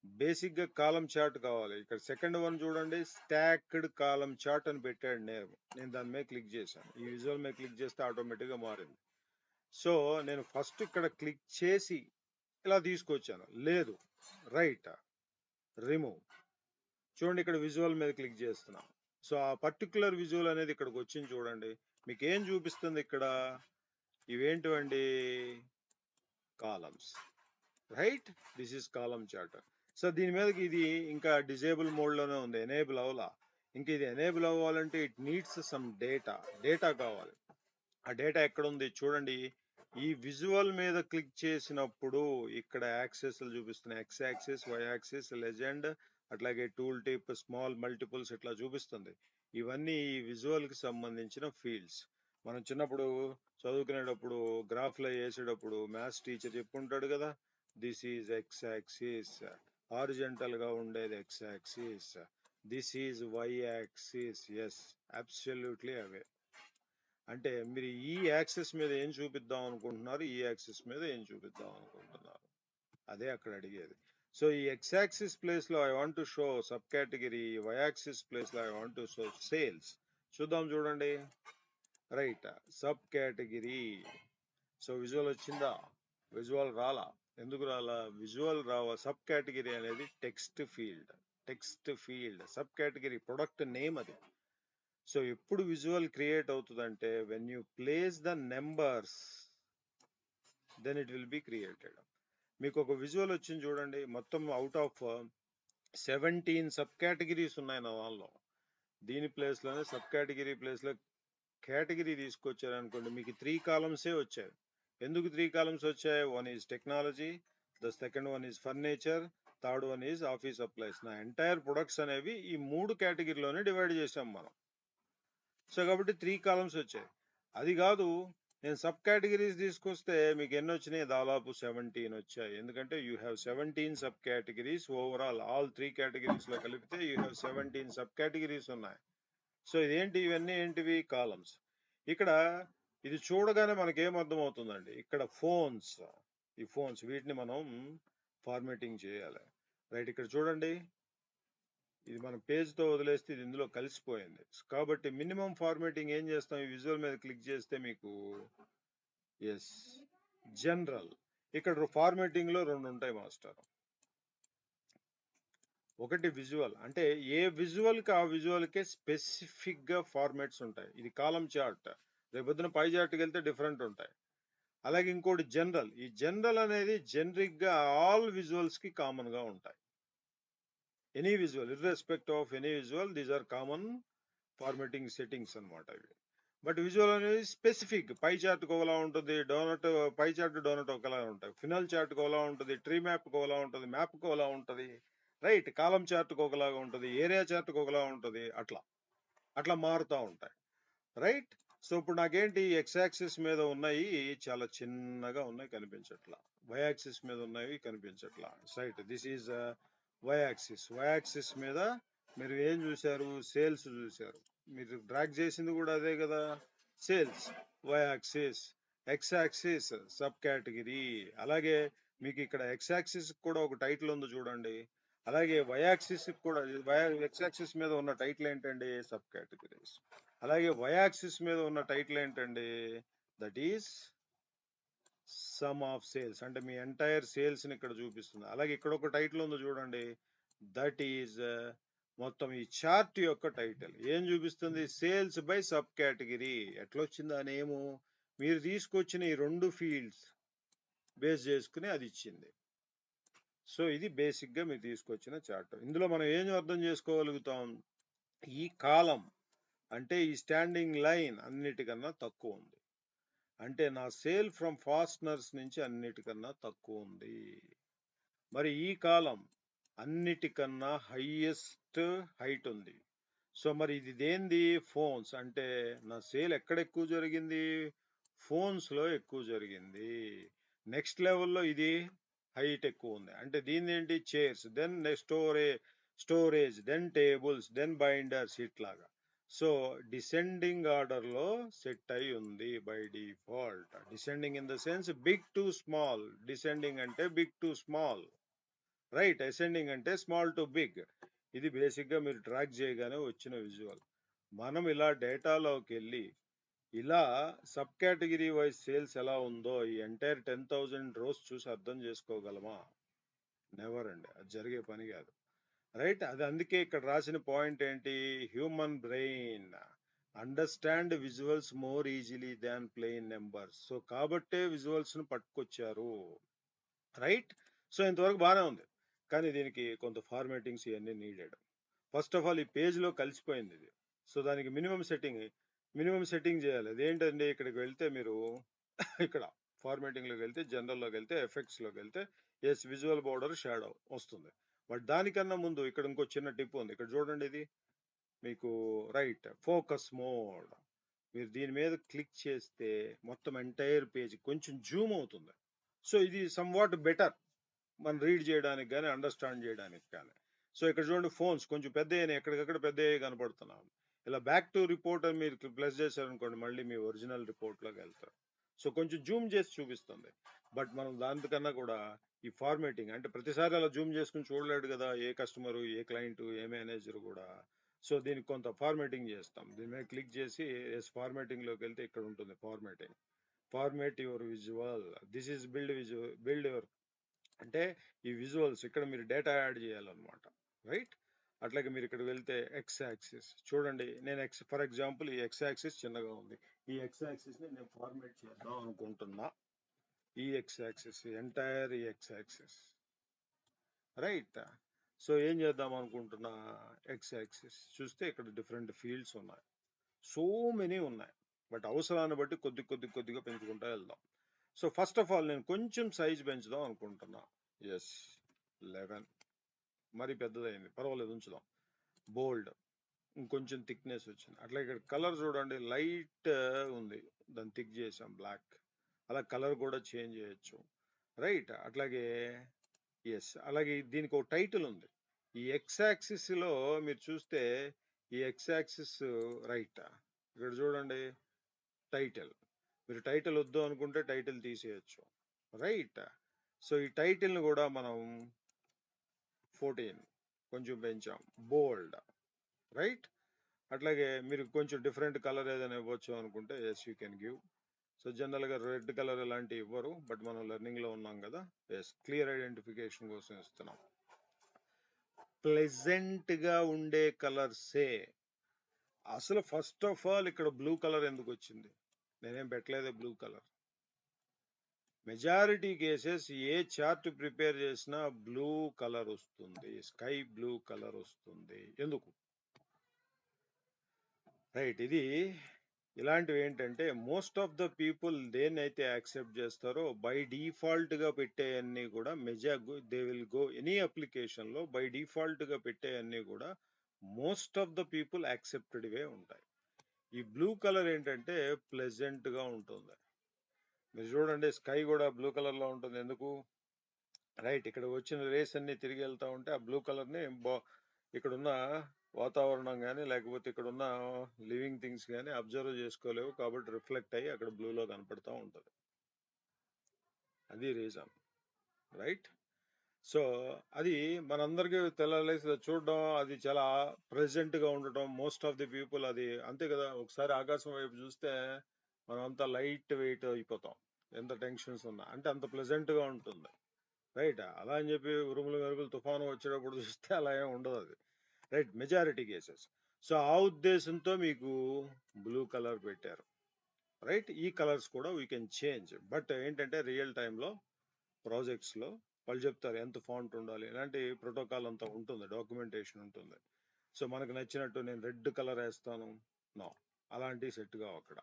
బేసిక్ గా కాలం చార్ట్ కావాలి. ఇక్కడ సెకండ్ వన్ చూడండి, స్టాక్డ్ కాలం చార్ట్ అని పెట్టాడు. నేను దాని మీద క్లిక్ చేశాను. ఈ విజువల్ మీద క్లిక్ చేస్తే ఆటోమేటిక్ గా మారింది. సో నేను ఫస్ట్ ఇక్కడ క్లిక్ చేసి ఇలా తీసుకొచ్చాను, లేదు. Right, remove. చూడండి, ఇక్కడ విజువల్ మీద క్లిక్ చేస్తున్నాం. సో ఆ పర్టికులర్ విజువల్ అనేది ఇక్కడికి వచ్చింది చూడండి. మీకు ఏం చూపిస్తుంది ఇక్కడ? ఇవేంటివండి? Columns. Right, this is column chart. So దీని మీదకి ఇది ఇంకా డిజేబుల్ మోడ్ లోనే ఉంది, ఎనేబుల్ అవ్వాలా. ఇంకా ఇది ఎనేబుల్ అవ్వాలంటే ఇట్ నీడ్స్ సమ్ డేటా కావాలి. ఆ డేటా ఎక్కడ ఉంది చూడండి. ఈ విజువల్ మీద క్లిక్ చేసినప్పుడు ఇక్కడ యాక్సెస్ చూపిస్తున్నాయి, X axis, Y axis, legend, అట్లాగే టూల్ టిప్, స్మాల్, మల్టిపుల్స్ ఇట్లా చూపిస్తుంది. ఇవన్నీ ఈ విజువల్ కి సంబంధించిన ఫీల్డ్స్. మనం చిన్నప్పుడు చదువుకునేటప్పుడు గ్రాఫ్ లో వేసేటప్పుడు మ్యాథ్స్ టీచర్ చెప్పుంటాడు కదా, this is X axis, horizontal గా ఉండేది X axis, this is Y axis. Yes, absolutely అవే. అంటే మీరు ఈ యాక్సెస్ మీద ఏం చూపిద్దాం అనుకుంటున్నారు, ఈ యాక్సెస్ మీద ఏం చూపిద్దాం అనుకుంటున్నారు, అదే అక్కడ అడిగేది. సో ఈ ఎక్స్ యాక్సిస్ ప్లేస్ లో I want to show sub category, Y axis place లో I want to show sales. చూద్దాం చూడండి. Right, sub category. So visual వచ్చిందా? విజువల్ రాలా. ఎందుకు రాలా? విజువల్ రావా. సబ్ కేటగిరీ అనేది text field, text field. Sub category product name అది. సో ఎప్పుడు విజువల్ క్రియేట్ అవుతుందంటే, when you place the numbers then it will be created. మీకు ఒక విజువల్ వచ్చింది చూడండి, మొత్తం అవుట్ ఆఫ్ 17 సబ్ కేటగిరీస్ ఉన్నాయి నా దానిలో. దీని ప్లేస్ లోనే సబ్ కేటగిరీ ప్లేస్ లో కేటగిరీ తీసుకొచ్చారనుకోండి, మీకు 3 కాలమ్సే వచ్చాయి. ఎందుకు 3 కాలమ్స్ వచ్చాయి? One is technology, the second one is furniture, third one is office supplies. నా ఎంటైర్ ప్రొడక్ట్స్ అనేవి ఈ 3 కేటగిరీలోనే డివైడ్ చేసాం మనం. సో కాబట్టి 3 కాలమ్స్ వచ్చాయి. అది కాదు, నేను సబ్ కేటగిరీస్ తీసుకొస్తే మీకు ఎన్ని వచ్చినాయి? దాదాపు 17 వచ్చాయి. ఎందుకంటే you have 17 sub categories overall. All 3 categories లో కలిపితే యూ హ్యావ్ 17 సబ్ కేటగిరీస్ ఉన్నాయి. సో ఇదేంటి? ఇవన్నీ ఏంటివి? కాలమ్స్. ఇక్కడ ఇది చూడగానే మనకేం అర్థమవుతుందండి, ఇక్కడ ఫోన్స్, ఈ ఫోన్స్ వీటిని మనం ఫార్మేటింగ్ చేయాలి. రైట్, ఇక్కడ చూడండి, ఇది మనం పేజ్తో వదిలేస్తే ఇది ఇందులో కలిసిపోయింది. కాబట్టి మినిమం ఫార్మేటింగ్ ఏం చేస్తాం, ఈ విజువల్ మీద క్లిక్ చేస్తే మీకు ఎస్ జనరల్, ఇక్కడ ఫార్మేటింగ్ లో 2 ఉంటాయి మాస్టర్. ఒకటి విజువల్, అంటే ఏ విజువల్ కి ఆ విజువల్ కే స్పెసిఫిక్ గా ఫార్మాట్స్ ఉంటాయి. ఇది కాలం చార్ట్, రేపొద్దున పై చార్ట్కి వెళ్తే డిఫరెంట్ ఉంటాయి. అలాగే ఇంకోటి జనరల్, ఈ జనరల్ అనేది జనరిక్ గా ఆల్ విజువల్స్ కి కామన్ గా ఉంటాయి. Any visual, irrespective of any visual, these are common formatting settings అనమాట ఇవి. బట్ విజువల్ అనేది స్పెసిఫిక్, పై చార్ట్ ఒకలా ఉంటుంది, డోనట్ పై చార్ట్ డోనట్ ఒకలా ఉంటాయి, ఫినల్ చార్ట్ ఒకలా ఉంటుంది, ట్రీ మ్యాప్ ఒకలా ఉంటుంది, మ్యాప్ ఒకలా ఉంటుంది, రైట్, కాలం చార్ట్ ఒకలాగా ఉంటుంది, ఏరియా చార్ట్ ఒకలా ఉంటుంది, అట్లా అట్లా మారుతూ ఉంటాయి. రైట్, సో ఇప్పుడు నాకేంటి, ఎక్స్ యాక్సిస్ మీద ఉన్నాయి చాలా చిన్నగా ఉన్నాయి, కనిపించట్లా. వై యాక్సిస్ మీద ఉన్నాయి, కనిపించట్లా. Right, this is Y axis. Y axis మీద మీరు ఏం చూశారు, సేల్స్ చూశారు. మీరు డ్రాగ్ చేసింది కూడా అదే కదా, sales, Y axis. X axis sub category. అలాగే మీకు ఇక్కడ ఎక్స్ యాక్సిస్ కూడా ఒక టైటిల్ ఉంది చూడండి. అలాగే వై యాక్సిస్ కూడా, ఎక్స్ యాక్సిస్ మీద ఉన్న టైటిల్ ఏంటండి, సబ్ కేటగిరీస్. అలాగే వై యాక్సిస్ మీద ఉన్న టైటిల్ ఏంటండి, that is some of sales, అంటే మీ ఎంటైర్ సేల్స్ ని ఇక్కడ చూపిస్తుంది. అలాగే ఇక్కడ ఒక టైటిల్ ఉంది చూడండి, దట్ ఈజ్ మొత్తం ఈ చార్ట్ యొక్క టైటిల్ ఏం చూపిస్తుంది, సేల్స్ బై సబ్ కేటగిరీ. ఎట్లా వచ్చింది ఆ నేము, మీరు తీసుకొచ్చిన ఈ 2 ఫీల్డ్స్ బేస్ చేసుకుని అది ఇచ్చింది. సో ఇది బేసిక్ గా మీరు తీసుకొచ్చిన చార్ట్. ఇందులో మనం ఏం అర్థం చేసుకోగలుగుతాం, ఈ కాలం అంటే ఈ స్టాండింగ్ లైన్ అన్నిటికన్నా తక్కువ ఉంది, అంటే నా సేల్ ఫ్రమ్ ఫాస్ట్నర్స్ నుంచి అన్నిటికన్నా తక్కువ ఉంది. మరి ఈ కాలం అన్నిటికన్నా హైయెస్ట్ హైట్ ఉంది. సో మరి ఇది దేంది, ఫోన్స్, అంటే నా సేల్ ఎక్కడ ఎక్కువ జరిగింది, ఫోన్స్ లో ఎక్కువ జరిగింది. నెక్స్ట్ లెవెల్లో ఇది హైట్ ఎక్కువ ఉంది, అంటే దీని ఏంటి, chairs, then storage, then tables, then binders, ఇట్లాగా. సో డిసెండింగ్ ఆర్డర్ లో సెట్ అయి ఉంది by default. Descending in the sense big to small, descending అంటే big to small, right, ascending అంటే స్మాల్ టు బిగ్. ఇది బేసిక్ గా మీరు ట్రాక్ చేయగానే వచ్చిన విజువల్. మనం ఇలా డేటాలోకి వెళ్ళి ఇలా సబ్ కేటగిరీ వైజ్ సేల్స్ ఎలా ఉందో ఈ ఎంటైర్ 10,000 రోస్ చూసి అర్థం చేసుకోగలమా, నెవర్ అండి, అది జరిగే పని కాదు. రైట్, అది అందుకే ఇక్కడ రాసిన పాయింట్ ఏంటి, human brain understand visuals more easily than plain numbers. So కాబట్టే విజువల్స్ ను పట్టుకొచ్చారు. రైట్, సో ఇంతవరకు బాగానే ఉంది, కానీ దీనికి కొంత ఫార్మేటింగ్స్ ఇవన్నీ నీడెడ్. ఫస్ట్ ఆఫ్ ఆల్ ఈ పేజ్ లో కలిసిపోయింది ఇది, సో దానికి మినిమం సెట్టింగ్ చేయాలి. అదేంటండి, ఇక్కడికి వెళ్తే మీరు ఇక్కడ ఫార్మేటింగ్ లోకి వెళ్తే, జనరల్ లోకి వెళ్తే, ఎఫెక్ట్స్ లోకి వెళ్తే ఎస్ విజువల్ బోర్డర్ షాడో వస్తుంది. బట్ దానికన్నా ముందు ఇక్కడ ఇంకో చిన్న టిప్ ఉంది, ఇక్కడ చూడండి, ఇది మీకు రైట్ ఫోకస్ మోడ్. మీరు దీని మీద క్లిక్ చేస్తే మొత్తం ఎంటైర్ పేజ్ కొంచెం జూమ్ అవుతుంది. సో ఇది సమ్ వాట్ బెటర్ మనం రీడ్ చేయడానికి కానీ అండర్స్టాండ్ చేయడానికి కానీ. సో ఇక్కడ చూడండి, ఫోన్స్ కొంచెం పెద్ద ఎక్కడికక్కడ పెద్ద కనపడుతున్నాం. ఇలా బ్యాక్ టు రిపోర్ట్ అని మీరు ప్లస్ చేశారనుకోండి, మళ్ళీ మీ ఒరిజినల్ రిపోర్ట్ లోకి వెళ్తారు. సో కొంచెం జూమ్ చేసి చూపిస్తుంది. బట్ మనం దానికన్నా కూడా ఈ ఫార్మేటింగ్, అంటే ప్రతిసారి అలా జూమ్ చేసుకుని చూడలేడు కదా ఏ కస్టమర్, ఏ క్లయింట్, ఏ మేనేజర్ కూడా. సో దీనికి కొంత ఫార్మేటింగ్ చేస్తాం. దీని మీద క్లిక్ చేసి ఎస్ ఫార్మేటింగ్ లోకి వెళ్తే ఇక్కడ ఉంటుంది formatting. Format your visual, this is build your, అంటే ఈ విజువల్స్ ఇక్కడ మీరు డేటా యాడ్ చేయాలన్నమాట. రైట్, అట్లాగే మీరు ఇక్కడ వెళ్తే ఎక్స్ యాక్సిస్ చూడండి, నేను ఫర్ ఎగ్జాంపుల్ ఈ ఎక్స్ యాక్సిస్ చిన్నగా ఉంది, ఈ ఎక్స్ యాక్సిస్ ని నేను ఫార్మేట్ చేద్దాం అనుకుంటున్నా. ఈ ఎక్స్ యాక్సిస్ ఎంటైర్ ఈ ఎక్స్ యాక్సిస్, రైట్. సో ఏం చేద్దాం అనుకుంటున్నా, ఎక్స్ యాక్సిస్ చూస్తే ఇక్కడ డిఫరెంట్ ఫీల్డ్స్ ఉన్నాయి, సో మెనీ ఉన్నాయి. బట్ అవసరాన్ని బట్టి కొద్దిగా పెంచుకుంటా వెళ్దాం. సో ఫస్ట్ ఆఫ్ ఆల్ నేను కొంచెం సైజ్ పెంచుదాం అనుకుంటున్నా. ఎస్ 11, మరి పెద్దదైంది, పర్వాలేదు ఉంచుదాం. బోల్డ్, ఇంకొంచెం థిక్నెస్ వచ్చింది. అట్లా ఇక్కడ కలర్ చూడండి, లైట్ ఉంది, దాన్ని థిక్ చేసాం బ్లాక్. అలా కలర్ కూడా చేంజ్ చేయొచ్చు. రైట్, అట్లాగే ఎస్, అలాగే దీనికి ఒక టైటిల్ ఉంది. ఈ ఎక్స్ యాక్సిస్ లో మీరు చూస్తే ఈ ఎక్స్ యాక్సిస్ రైట్, ఇక్కడ చూడండి టైటిల్. మీరు టైటిల్ వద్దు అనుకుంటే టైటిల్ తీసేయచ్చు, రైట్. సో ఈ టైటిల్ని కూడా మనం 14 కొంచెం పెంచాం, బోల్డ్, రైట్. అట్లాగే మీరు కొంచెం డిఫరెంట్ కలర్ ఏదైనా ఇవ్వచ్చు అనుకుంటే yes you can give. So జనరల్గా రెడ్ కలర్ ఇలాంటివి ఇవ్వరు, బట్ మనం లెర్నింగ్లో ఉన్నాం కదా, ఎస్ క్లియర్ ఐడెంటిఫికేషన్ కోసం ఇస్తున్నాం. ప్లెజెంట్గా ఉండే కలర్సే. అసలు ఫస్ట్ ఆఫ్ ఆల్ ఇక్కడ బ్లూ కలర్ ఎందుకు వచ్చింది? నేనేం పెట్టలేదే బ్లూ కలర్. మెజారిటీ కేసెస్ ఏ చార్ట్ ప్రిపేర్ చేసినా బ్లూ కలర్ వస్తుంది, స్కై బ్లూ కలర్ వస్తుంది. ఎందుకు? రైట్. ఇది ఇలాంటివి ఏంటంటే మోస్ట్ ఆఫ్ ద పీపుల్ దేన్నైతే యాక్సెప్ట్ చేస్తారో బై డిఫాల్ట్ గా పెట్టేయన్నీ కూడా they will go any application లో బై డిఫాల్ట్ గా పెట్టేయన్నీ కూడా మోస్ట్ ఆఫ్ ద పీపుల్ యాక్సెప్టెడ్వే ఉంటాయి. ఈ బ్లూ కలర్ ఏంటంటే ప్లెజెంట్ గా ఉంటుంది. మీరు చూడండి, స్కై కూడా బ్లూ కలర్ లో ఉంటుంది. ఎందుకు? రైట్. ఇక్కడ వచ్చిన రేస్ అన్ని తిరిగి వెళ్తా ఉంటే ఆ బ్లూ కలర్ ని ఇక్కడున్న వాతావరణం కానీ లేకపోతే ఇక్కడున్న లివింగ్ థింగ్స్ కానీ అబ్జర్వ్ చేసుకోలేవు, కాబట్టి రిఫ్లెక్ట్ అయ్యి అక్కడ బ్లూలో కనపడతా ఉంటుంది. అది రీజన్, రైట్. సో అది మనందరికీ తెల్లలేసి చూడడం, అది చాలా ప్రెజెంట్ గా ఉండటం, మోస్ట్ ఆఫ్ ది పీపుల్ అది అంతే కదా. ఒకసారి ఆకాశం వైపు చూస్తే మనం అంతా లైట్ వెయిట్ అయిపోతాం, ఎంత టెన్షన్స్ ఉన్నా, అంటే అంత ప్లెజెంట్ గా ఉంటుంది, రైట్. అలా అని చెప్పి ఉరుములు మెరుపులు తుఫాను వచ్చేటప్పుడు చూస్తే అలా ఏం ఉండదు అది, రైట్, మెజారిటీ కేసెస్. సో ఆ ఉద్దేశంతో మీకు బ్లూ కలర్ పెట్టారు, రైట్. ఈ కలర్స్ కూడా వీ కెన్ చేంజ్, బట్ ఏంటంటే రియల్ టైంలో ప్రాజెక్ట్స్లో వాళ్ళు చెప్తారు ఎంత ఫాంట్ ఉండాలి, ఇలాంటి ప్రోటోకాల్ అంతా ఉంటుంది, డాక్యుమెంటేషన్ ఉంటుంది. సో మనకు నచ్చినట్టు నేను రెడ్ కలర్ వేస్తాను, నో, అలాంటివి సెట్ కావు అక్కడ.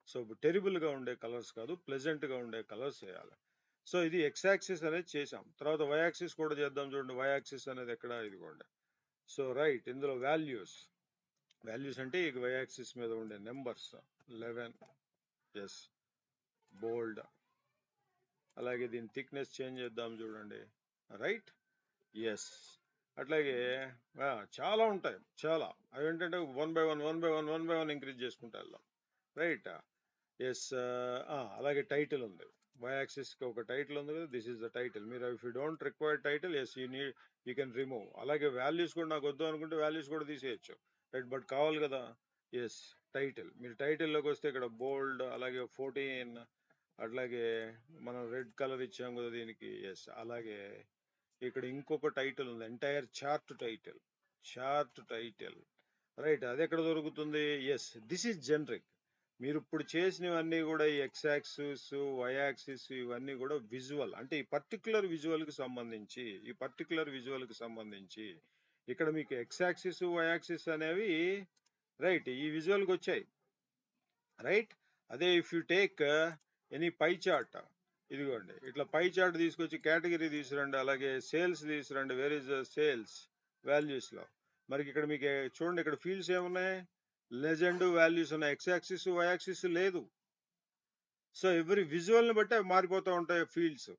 సో టెరిబుల్గా ఉండే కలర్స్ కాదు, ప్లెజెంట్గా ఉండే కలర్స్ వేయాలి. సో ఇది ఎక్స్ యాక్సిస్ అనేది చేసాం. తర్వాత వై యాక్సిస్ కూడా చేద్దాం. చూడండి, వై యాక్సిస్ అనేది ఎక్కడ, ఇదిగోండి. సో రైట్, ఇందులో వాల్యూస్ అంటే ఈ వై యాక్సిస్ మీద ఉండే నెంబర్స్ 11, ఎస్, బోల్డ్. అలాగే దీని థిక్నెస్ చేంజ్ చేద్దాం, చూడండి, రైట్, ఎస్. అట్లాగే చాలా ఉంటాయి, చాలా. అవి ఏంటంటే 1 by 1 ఇంక్రీజ్ చేసుకుంటా వెళ్దాం, రైట్, ఎస్. అలాగే టైటిల్ ఉంది, వై యాక్సిస్ కి ఒక టైటిల్ ఉంది కదా, దిస్ ఇస్ ద టైటిల్. మీరు if you don't require title, yes you can remove. అలాగే వాల్యూస్ కూడా నాకు వద్దు అనుకుంటే వాల్యూస్ కూడా తీసేయచ్చు, రైట్, బట్ కావాలి కదా, ఎస్, టైటిల్. మీరు టైటిల్లోకి వస్తే ఇక్కడ బోల్డ్, అలాగే 14, అట్లాగే మనం రెడ్ కలర్ ఇచ్చాం కదా దీనికి, ఎస్. అలాగే ఇక్కడ ఇంకొక టైటిల్ ఉంది, ఎంటైర్ చార్ట్ టైటిల్, రైట్. అది ఎక్కడ దొరుకుతుంది? Yes, this is generic. మీరు ఇప్పుడు చేసినవన్నీ కూడా ఈ ఎక్స్ యాక్సిస్, వై యాక్సిస్, ఇవన్నీ కూడా విజువల్, అంటే ఈ పర్టికులర్ విజువల్ కి సంబంధించి ఇక్కడ మీకు ఎక్స్ యాక్సిస్, వై యాక్సిస్ అనేవి, రైట్, ఈ విజువల్ కి వచ్చాయి, రైట్. అదే if you take any pie chart, ఇదిగోండి, ఇట్లా పై చార్ట్ తీసుకొచ్చి కేటగిరీ తీసుకురండి, అలాగే సేల్స్ తీసుకురండి, వేర్ ఇస్ సేల్స్ వాల్యూస్ లో. మరి ఇక్కడ మీకు చూడండి, ఇక్కడ ఫీల్డ్స్ ఏమున్నాయి, లెజెండ్ వాల్యూస్ ఉన్నాయి, ఎక్స్ యాక్సిస్, వై యాక్సిస్ లేదు. సో ఎవ్రీ విజువల్ ని బట్టి అవి మారిపోతూ ఉంటాయి ఫీల్డ్స్,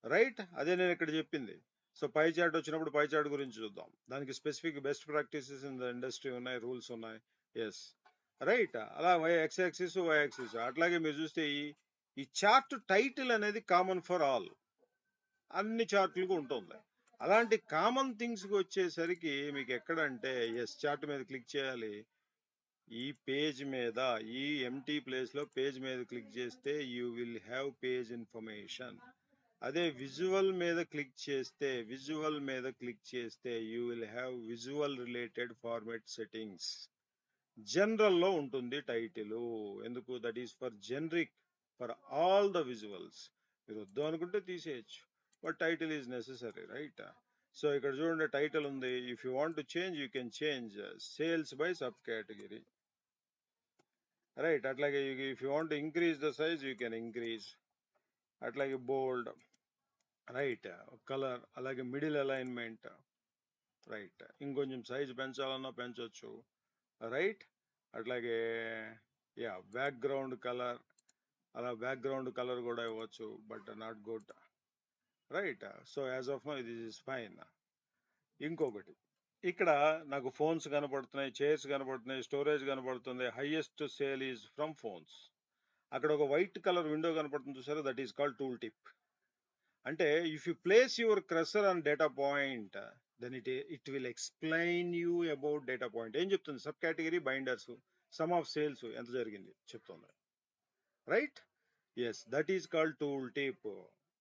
రైట్. అదే నేను ఇక్కడ చెప్పింది. సో పై చార్ట్ వచ్చినప్పుడు పై చార్ట్ గురించి చూద్దాం, దానికి specific best practices in the industry ఉన్నాయి, రూల్స్ ఉన్నాయి, ఎస్, రైట్. అలా ఎక్స్ యాక్సిస్, వై యాక్సిస్. అట్లాగే మీరు చూస్తే ఈ చార్ట్ టైటిల్ అనేది కామన్ ఫర్ ఆల్, అన్ని చార్ట్లకు ఉంటుంది. అలాంటి కామన్ థింగ్స్ కి వచ్చేసరికి మీకు ఎక్కడంటే ఎస్ చార్ట్ మీద క్లిక్ చేయాలి. ఈ పేజ్ మీద, ఈ ఎంటీ ప్లేస్ లో పేజ్ మీద క్లిక్ చేస్తే you will have page information. అదే విజువల్ మీద క్లిక్ చేస్తే you will have visual related format settings. General లో ఉంటుంది టైటిల్. ఎందుకు? That is for generic, for all the visuals. మీరు వద్దు అనుకుంటే తీసేయచ్చు, but title is necessary, right. So ఇక్కడ చూడండి, టైటిల్ ఉంది. If you want to change, you can change sales by sub category, right. అట్లాగే if you want to increase the size, you can increase. అట్లాగే బోల్డ్, right, colour, అలాగే middle alignment, right. ఇంకొంచెం size పెంచాలన్నా పెంచవచ్చు, right. అట్లాగే background colour, అలా background colour కూడా ఇవ్వచ్చు, but not good, right. So as of now this is fine. ఇంకొకటి, ఇక్కడ నాకు ఫోన్స్ కనపడుతున్నాయి, చైర్స్ కనపడుతున్నాయి, స్టోరేజ్ కనపడుతుంది. Highest sale is from phones. అక్కడ ఒక వైట్ కలర్ విండో కనపడుతుంది చూసారా, that is called tool tip. అంటే if you place your cursor on data point then it will explain you about data point. ఏం చెప్తుంది? Sub category binders, sum of sales ఎంత జరిగింది చెప్తుంది, right? Yes, that is called tool tip.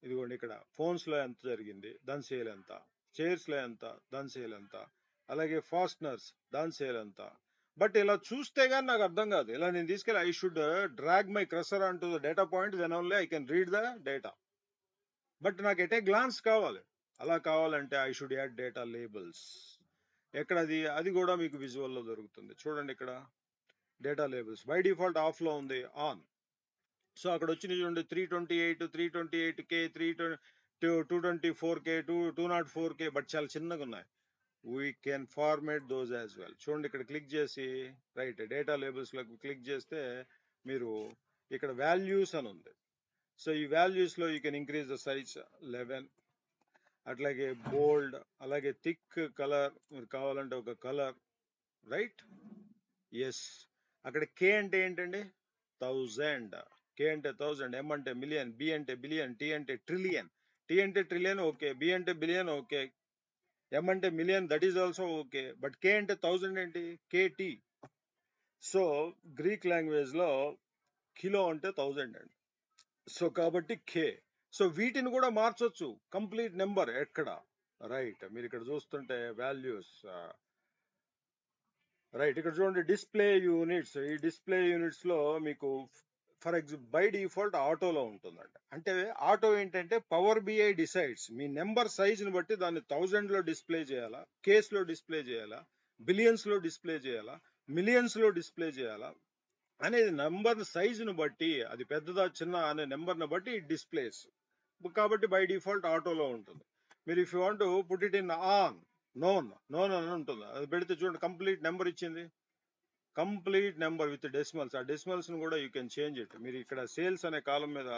ఇదిగోండి ఇక్కడ phones లో ఎంత జరిగింది, దాని సేల్ ఎంత, చైర్స్ లో ఎంత, దాని సేల్ ఎంత, అలాగే ఫాస్ట్నర్స్ దాని సేల్ ఎంత. బట్ ఇలా చూస్తే గానీ నాకు అర్థం కాదు. ఇలా నేను తీసుకెళ్ళి I should drag my cursor on to the data point, then only I can read the data. But నాకు ఎట్ ఏ గ్లాన్స్ కావాలి. అలా కావాలంటే I should add data labels. ఎక్కడ అది కూడా మీకు విజువల్ లో దొరుకుతుంది. చూడండి ఇక్కడ data labels by default off లో ఉంది, ఆన్. సో అక్కడ వచ్చిన చూడండి 328, 328K, 224K, 204K, బట్ చాలా చిన్నగా ఉన్నాయి. We can format those as well. చూడండి ఇక్కడ క్లిక్ చేసి రైట్ డేటా లేబుల్స్ లో క్లిక్ చేస్తే మీరు ఇక్కడ వాల్యూస్ అని ఉంది. సో ఈ వాల్యూస్ లో you can increase the size 11, అట్లాగే బోల్డ్, అలాగే థిక్ కలర్ మీరు కావాలంటే ఒక కలర్, రైట్? ఎస్. అక్కడ కే అంటే ఏంటండి? 1000. కే అంటే 1000, ఎం అంటే మిలియన్, బి అంటే బిలియన్, టి అంటే ట్రిలియన్. టి అంటే ట్రిలియన్ ఓకే, బి అంటే బిలియన్ ఓకే, ఎం అంటే million, that is also okay. But K అంటే 1000 ఏంటి? కేటి. సో గ్రీక్ లాంగ్వేజ్ లో కిలో అంటే 1000 అండి. సో కాబట్టి కే. సో వీటిని కూడా మార్చొచ్చు, కంప్లీట్ నెంబర్ ఎక్కడ, రైట్? మీరు ఇక్కడ చూస్తుంటే వాల్యూస్, రైట్? ఇక్కడ చూడండి డిస్ప్లే యూనిట్స్. ఈ డిస్ప్లే యూనిట్స్ లో మీకు ఫర్ ఎగ్జాంపుల్ బై డిఫాల్ట్ ఆటోలో ఉంటుందండి. అంటే ఆటో ఏంటంటే పవర్ బిఐ డిసైడ్స్ మీ నెంబర్ సైజ్ ని బట్టి దాన్ని 1000 లో డిస్ప్లే చేయాలా, కేస్ లో డిస్ప్లే చేయాలా, బిలియన్స్ లో డిస్ప్లే చేయాలా, మిలియన్స్ లో డిస్ప్లే చేయాలా అనేది నెంబర్ సైజును బట్టి, అది పెద్దదా చిన్న అనే నెంబర్ని బట్టి డిస్ప్లేస్. కాబట్టి బై డిఫాల్ట్ ఆటోలో ఉంటుంది. మీరు if you want put it in on, known అని ఉంటుంది. అది పెడితే చూడండి కంప్లీట్ నెంబర్ ఇచ్చింది, కంప్లీట్ నెంబర్ విత్ డెసిమల్స్. ఆ డెసిమల్స్ ను కూడా యూ కెన్ చేంజ్ ఇట్. మీరు ఇక్కడ సేల్స్ అనే కాలం మీద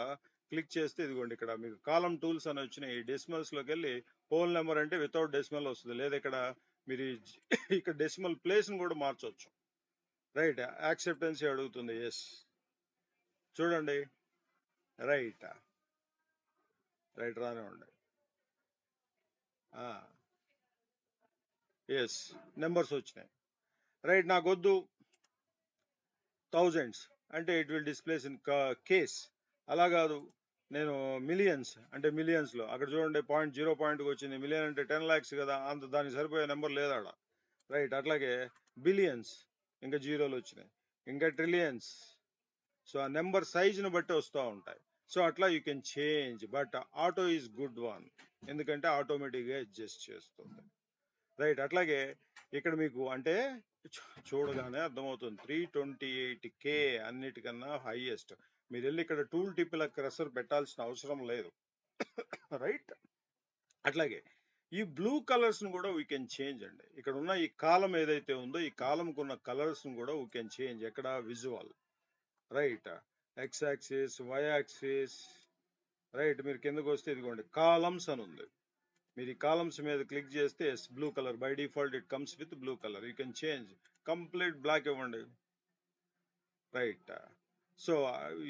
క్లిక్ చేస్తే ఇదిగోండి ఇక్కడ మీకు కాలం టూల్స్ అని వచ్చినాయి. డెసిమల్స్ లోకి వెళ్ళి హోల్ నెంబర్ అంటే వితౌట్ డెసిమల్ వస్తుంది, లేదా ఇక్కడ మీరు ఇక్కడ డెసిమల్ ప్లేస్ ను కూడా మార్చవచ్చు, రైట్? యాక్సెప్టెన్సీ అడుగుతుంది, ఎస్. చూడండి రైట్ రానివ్వండి, ఎస్ నెంబర్స్ వచ్చినాయి, రైట్? నాకు వద్దు థౌజండ్స్ అంటే it will displays in case. అలా కాదు, నేను మిలియన్స్ అంటే మిలియన్స్ లో, అక్కడ చూడండి పాయింట్ 0 వచ్చింది. మిలియన్ అంటే 10 lakhs కదా, అంత దానికి సరిపోయే నెంబర్ లేదా, రైట్? అట్లాగే బిలియన్స్ ఇంకా జీరోలు వచ్చినాయి, ఇంకా ట్రిలియన్స్. సో ఆ నెంబర్ సైజ్ ను బట్టి వస్తూ ఉంటాయి. సో అట్లా you can change. But auto is good one, ఎందుకంటే ఆటోమేటిక్ గా అడ్జస్ట్ చేస్తుంది, రైట్? అట్లాగే ఇక్కడ మీకు అంటే చూడగానే అర్థమవుతుంది 328K అన్నిటికన్నా హైయెస్ట్. మీరు వెళ్ళి ఇక్కడ టూల్ టిప్ ల క్రసర్ పెట్టాల్సిన అవసరం లేదు, రైట్? అట్లాగే ఈ బ్లూ కలర్స్ ను కూడా వీ కెన్ చేంజ్ అండి. ఇక్కడ ఉన్న ఈ కాలం ఏదైతే ఉందో ఈ కాలం కున్న కలర్స్ ను కూడా వీ కెన్ చేంజ్. ఎక్కడ? Visual, right? X axis, Y axis, right? మీరు కిందకు వస్తే ఇదిగోండి కాలమ్స్ అని ఉంది. మీరు ఈ కాలమ్స్ మీద క్లిక్ చేస్తే blue colour, by default it comes with blue colour. You can change, complete black ఇవ్వండి, రైట్? సో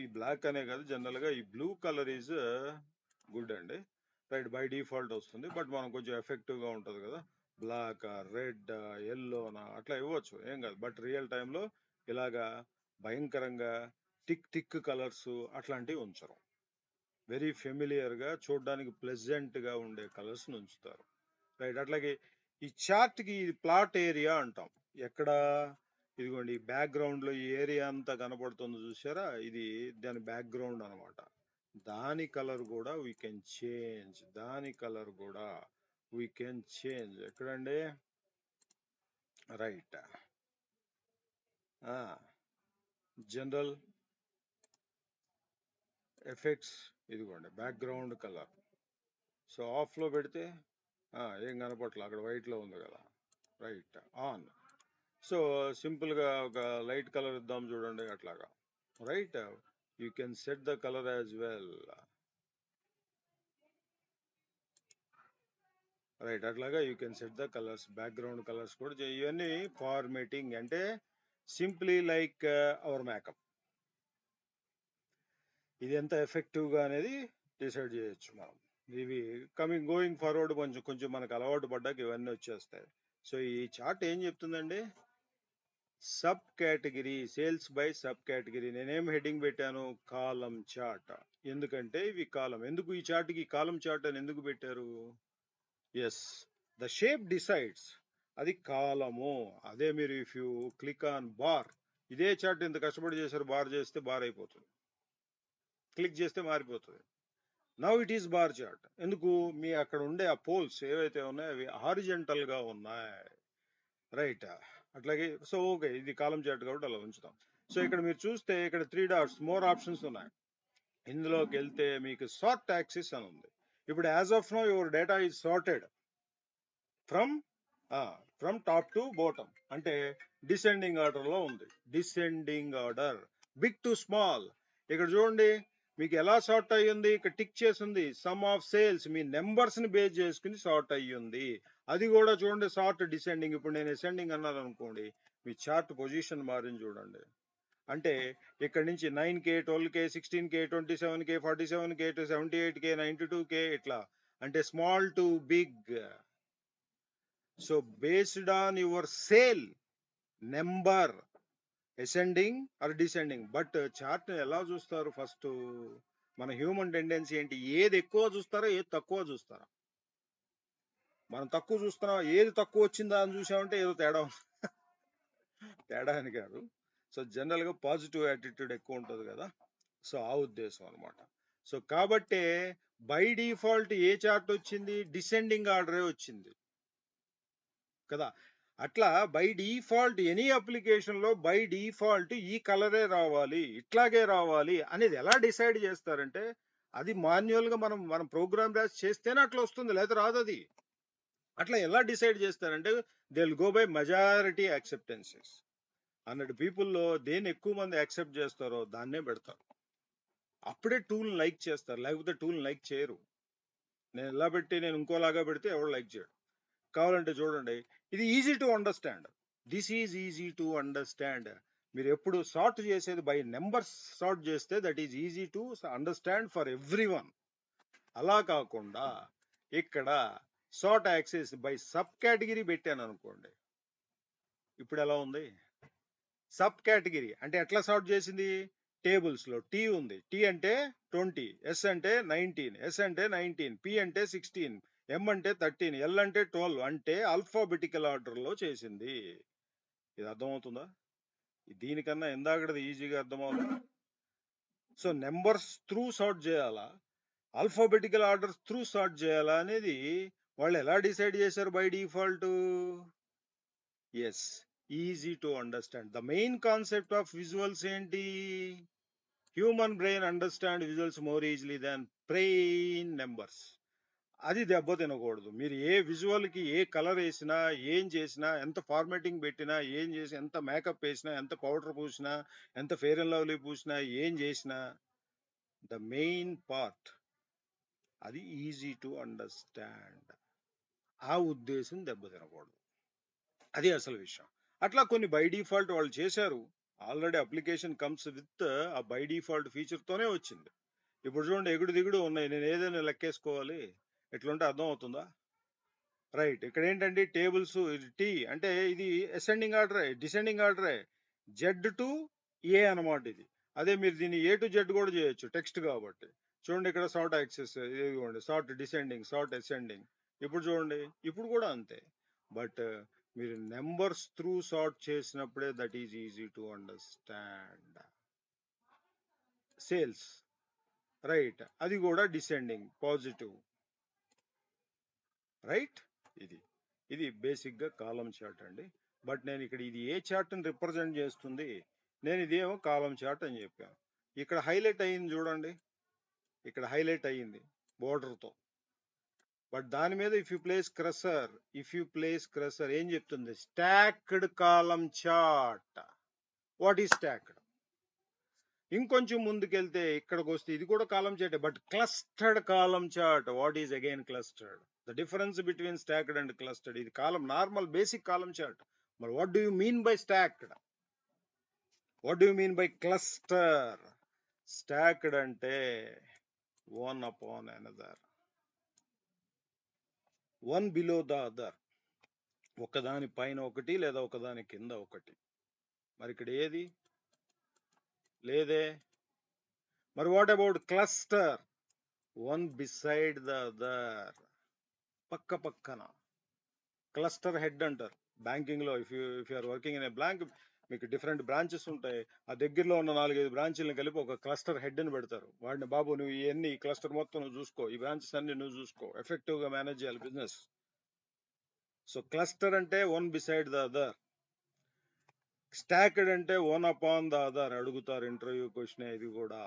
ఈ బ్లాక్ అనే కాదు, జనరల్ గా ఈ బ్లూ కలర్ ఈజ్ గుడ్ అండి, రైట్? బై డిఫాల్ట్ వస్తుంది, బట్ మనం కొంచెం ఎఫెక్టివ్ గా ఉంటది కదా, బ్లాక్, రెడ్, ఎల్లోనా అట్లా ఇవ్వచ్చు, ఏం కాదు. బట్ రియల్ టైంలో ఇలాగా భయంకరంగా థిక్ కలర్స్ అట్లాంటివి ఉంచరు. వెరీ ఫెమిలియర్ గా చూడడానికి ప్లెజెంట్ గా ఉండే కలర్స్ ఉంచుతారు, రైట్? అట్లాగే ఈ చార్ట్ కి ప్లాట్ ఏరియా అంటాం. ఎక్కడ? ఇదిగోండి బ్యాక్గ్రౌండ్ లో ఈ ఏరియా అంతా కనపడుతుంది చూసారా, ఇది దాని బ్యాక్గ్రౌండ్ అనమాట. దాని కలర్ కూడా వీ కెన్ చేంజ్, దాని కలర్ కూడా వీ కెన్ చేంజ్. ఎక్కడండి? రైట్, జనరల్ ఎఫెక్ట్స్, ఇదిగోండి బ్యాక్గ్రౌండ్ కలర్. సో ఆఫ్ లో పెడితే ఏం కనపట్ల, అక్కడ వైట్ లో ఉంది కదా, రైట్? ఆన్. సో సింపుల్ గా ఒక లైట్ కలర్ ఇద్దాం చూడండి, అట్లాగా, right? You can set the colour as well, right? అట్లాగా you can set the colours, background colours కూడా. ఇవన్నీ ఫార్మేటింగ్ అంటే సింప్లీ లైక్ అవర్ మేకప్. ఇది ఎంత ఎఫెక్టివ్గా అనేది డిసైడ్ చేయొచ్చు మనం. ఇవి గోయింగ్ ఫార్వర్డ్ కొంచెం కొంచెం మనకు అలవాటు పడ్డాక ఇవన్నీ వచ్చేస్తాయి. సో ఈ చార్ట్ ఏం చెప్తుందండి? Sub category, sales by sub category. నేనేం హెడ్డింగ్ పెట్టాను? Column chart. ఎందుకంటే ఇవి కాలం. ఎందుకు ఈ చార్ట్కి కాలం చార్ట్ అని ఎందుకు పెట్టారు? Yes, the shape decides. అది కాలము. అదే మీరు if you click on bar, ఇదే చార్ట్ ఇంత కష్టపడి చేశారు, బార్ చేస్తే బార్ అయిపోతుంది, క్లిక్ చేస్తే మారిపోతుంది. Now it is bar chart. ఎందుకు? మీ అక్కడ ఉండే ఆ పోల్స్ ఏవైతే ఉన్నాయో అవి హారిజెంటల్ గా ఉన్నాయి, రైట్? అట్లాగే సో ఓకే, ఇది కాలం చార్ట్ కాబట్టి అలా ఉంచుతాం. సో ఇక్కడ మీరు చూస్తే ఇక్కడ 3 డాట్స్, మోర్ ఆప్షన్స్ ఉన్నాయి. ఇందులోకి వెళ్తే మీకు సార్ట్ యాక్సిస్ అని ఉంది. ఇప్పుడు as of now your data is sorted from from top to bottom, అంటే డిసెండింగ్ ఆర్డర్ లో ఉంది. Descending order, big to small. ఇక్కడ చూడండి మీకు ఎలా సార్ట్ అయ్యింది. ఇక్కడ టిక్ చేసింది సమ్ ఆఫ్ సేల్స్, మీ నెంబర్స్ ని బేస్ చేసుకుని సార్ట్ అయ్యింది. అది కూడా చూడండి సార్ట్ డిసెండింగ్. ఇప్పుడు నేను అసెండింగ్ అన్నాను అనుకోండి, మీ చార్ట్ పొజిషన్ మారింది చూడండి. అంటే ఇక్కడ నుంచి 9K, 12K, 16K, 27K, 47K, 78K, 92K, ఇట్లా అంటే small to big. So based on your sale number, ascending or descending. But chart ఎలా చూస్తారు? ఫస్ట్ మన హ్యూమన్ టెండెన్సీ ఏంటి? ఏది ఎక్కువ చూస్తారా, ఏది తక్కువ చూస్తారా? మనం తక్కువ చూస్తున్నాం. ఏది తక్కువ వచ్చిందా అని చూసామంటే ఏదో తేడా తేడా అని కాదు. సో జనరల్ గా పాజిటివ్ యాటిట్యూడ్ ఎక్కువ ఉంటుంది కదా, సో ఆ ఉద్దేశం అనమాట. సో కాబట్టే బై డిఫాల్ట్ ఏ చార్ట్ వచ్చింది? డిసెండింగ్ ఆర్డరే వచ్చింది కదా. అట్లా బై డిఫాల్ట్ ఎనీ అప్లికేషన్ లో బై డిఫాల్ట్ ఈ కలరే రావాలి, ఇట్లాగే రావాలి అనేది ఎలా డిసైడ్ చేస్తారంటే, అది మాన్యువల్ గా మనం మనం ప్రోగ్రామ్ రాసి చేస్తేనే అట్లా వస్తుంది, లేదా రాదు అది. అట్లా ఎలా డిసైడ్ చేస్తారంటే they will go by majority acceptances. 100 పీపుల్లో దేన్ని ఎక్కువ మంది యాక్సెప్ట్ చేస్తారో దాన్నే పెడతారు. అప్పుడే టూల్ లైక్ చేస్తారు, లేకపోతే టూల్ లైక్ చేయరు. నేను ఎలా పెట్టి నేను ఇంకోలాగా పెడితే ఎవరు లైక్ చేయడు. కావాలంటే చూడండి, ఇది easy to understand. This is easy to understand. మీరు ఎప్పుడు సార్ట్ చేసేది బై నెంబర్స్ సార్ట్ చేస్తే that is easy to understand for every one. అలా కాకుండా ఇక్కడ sort access by sub category పెట్టాను అనుకోండి, ఇప్పుడు ఎలా ఉంది? సబ్ కేటగిరీ అంటే ఎట్లా సార్ట్ చేసింది? టేబుల్స్ లో టీ ఉంది, టీ అంటే 20, ఎస్ అంటే 19, ఎస్ అంటే 19, పి అంటే 16, ఎం అంటే 13, ఎల్ అంటే 12, అంటే ఆల్ఫాబెటికల్ ఆర్డర్ లో చేసింది. ఇది అర్థమవుతుందా? దీనికన్నా ఇందాకది ఈజీగా అర్థమవుతుంది. సో నెంబర్స్ త్రూ సార్ట్ చేయాలా, ఆల్ఫాబెటికల్ ఆర్డర్ త్రూ సార్ట్ చేయాలా అనేది వాళ్ళు ఎలా డిసైడ్ చేశారు by default? Yes, easy to understand. The main concept of visuals ఏంటి? Human brain understand visuals more easily than plain numbers. అది దెబ్బ తినకూడదు. మీరు ఏ విజువల్ కి ఏ కలర్ వేసినా, ఏం చేసినా, ఎంత ఫార్మాటింగ్ పెట్టినా, ఏం చేసి ఎంత మేకప్ వేసినా, ఎంత పౌడర్ పూసినా, ఎంత ఫెయిర్ అండ్ లవ్లీ పూసినా, ఏం చేసినా, ద మెయిన్ పార్ట్ అది ఈజీ టు అండర్స్టాండ్. ఆ ఉద్దేశం దెబ్బ తినకూడదు, అది అసలు విషయం. అట్లా కొన్ని బై డిఫాల్ట్ వాళ్ళు చేశారు. ఆల్రెడీ అప్లికేషన్ కమ్స్ విత్ ఆ బై డిఫాల్ట్ ఫీచర్ తోనే వచ్చింది. ఇప్పుడు చూడండి ఎగుడు దిగుడు ఉన్నాయి, నేను ఏదైనా లెక్కేసుకోవాలి, ఎట్లుంటే అర్థం అవుతుందా? రైట్, ఇక్కడ ఏంటంటే టేబుల్స్, ఇది టీ అంటే ఇది అసెండింగ్ ఆర్డరే, డిసెండింగ్ ఆర్డరే, జెడ్ టు ఏ అనమాట ఇది. అదే మీరు దీన్ని ఏ టు జెడ్ కూడా చేయొచ్చు టెక్స్ట్ కాబట్టి. చూడండి ఇక్కడ సార్ట్ యాక్సెస్, ఇదిగోండి సార్ట్ డిసెండింగ్, సార్ట్ అసెండింగ్. ఇప్పుడు చూడండి ఇప్పుడు కూడా అంతే. బట్ మీరు నెంబర్స్ త్రూ సార్ట్ చేసినప్పుడే that is easy to understand. Sales, right, అది కూడా డిసెండింగ్ పాజిటివ్, రైట్. ఇది ఇది బేసిక్ గా కాలం చార్ట్ అండి. బట్ నేను ఇక్కడ ఇది ఏ చార్ట్ ని రిప్రజెంట్ చేస్తుంది, నేను ఇదేమో కాలం చార్ట్ అని చెప్పాను. ఇక్కడ హైలైట్ అయ్యింది చూడండి, ఇక్కడ హైలైట్ అయ్యింది బోర్డర్ తో. బట్ దాని మీద ఇఫ్ యూ ప్లేస్ క్రసర్ ఏం చెప్తుంది? Stacked column chart. What is stacked? ఇంకొంచెం ముందుకెళ్తే ఇక్కడికి వస్తే ఇది కూడా column chart, but clustered column chart. What is again clustered? The difference between stacked and clustered. ఇది column normal basic column chart. మరి what do you mean by stacked? What do you mean by cluster? Stacked అంటే one upon another, one below the other, ఒకదాని పైన ఒకటి లేదా ఒకదాని కింద ఒకటి. మరి ఇక్కడ ఏది లేదే. మరి what about cluster, one beside the other, పక్క పక్కన. క్లస్టర్ హెడ్ అంటారు బ్యాంకింగ్ లో. If you are working in a bank, మీకు డిఫరెంట్ బ్రాంచెస్ ఉంటాయి. ఆ దగ్గరలో ఉన్న 4-5 బ్రాంచీలను కలిపి ఒక క్లస్టర్ హెడ్ అని పెడతారు. వాడిని బాబు నువ్వు ఇవన్నీ ఈ క్లస్టర్ మొత్తం నువ్వు చూసుకో, ఈ బ్రాంచెస్ అన్ని నువ్వు చూసుకో, ఎఫెక్టివ్ గా మేనేజ్ చేయాలి బిజినెస్. సో క్లస్టర్ అంటే one beside the other, stacked అంటే వన్ అపాన్ ద అదర్ అడుగుతారు ఇంటర్వ్యూ క్వశ్చన్ ఇది కూడా.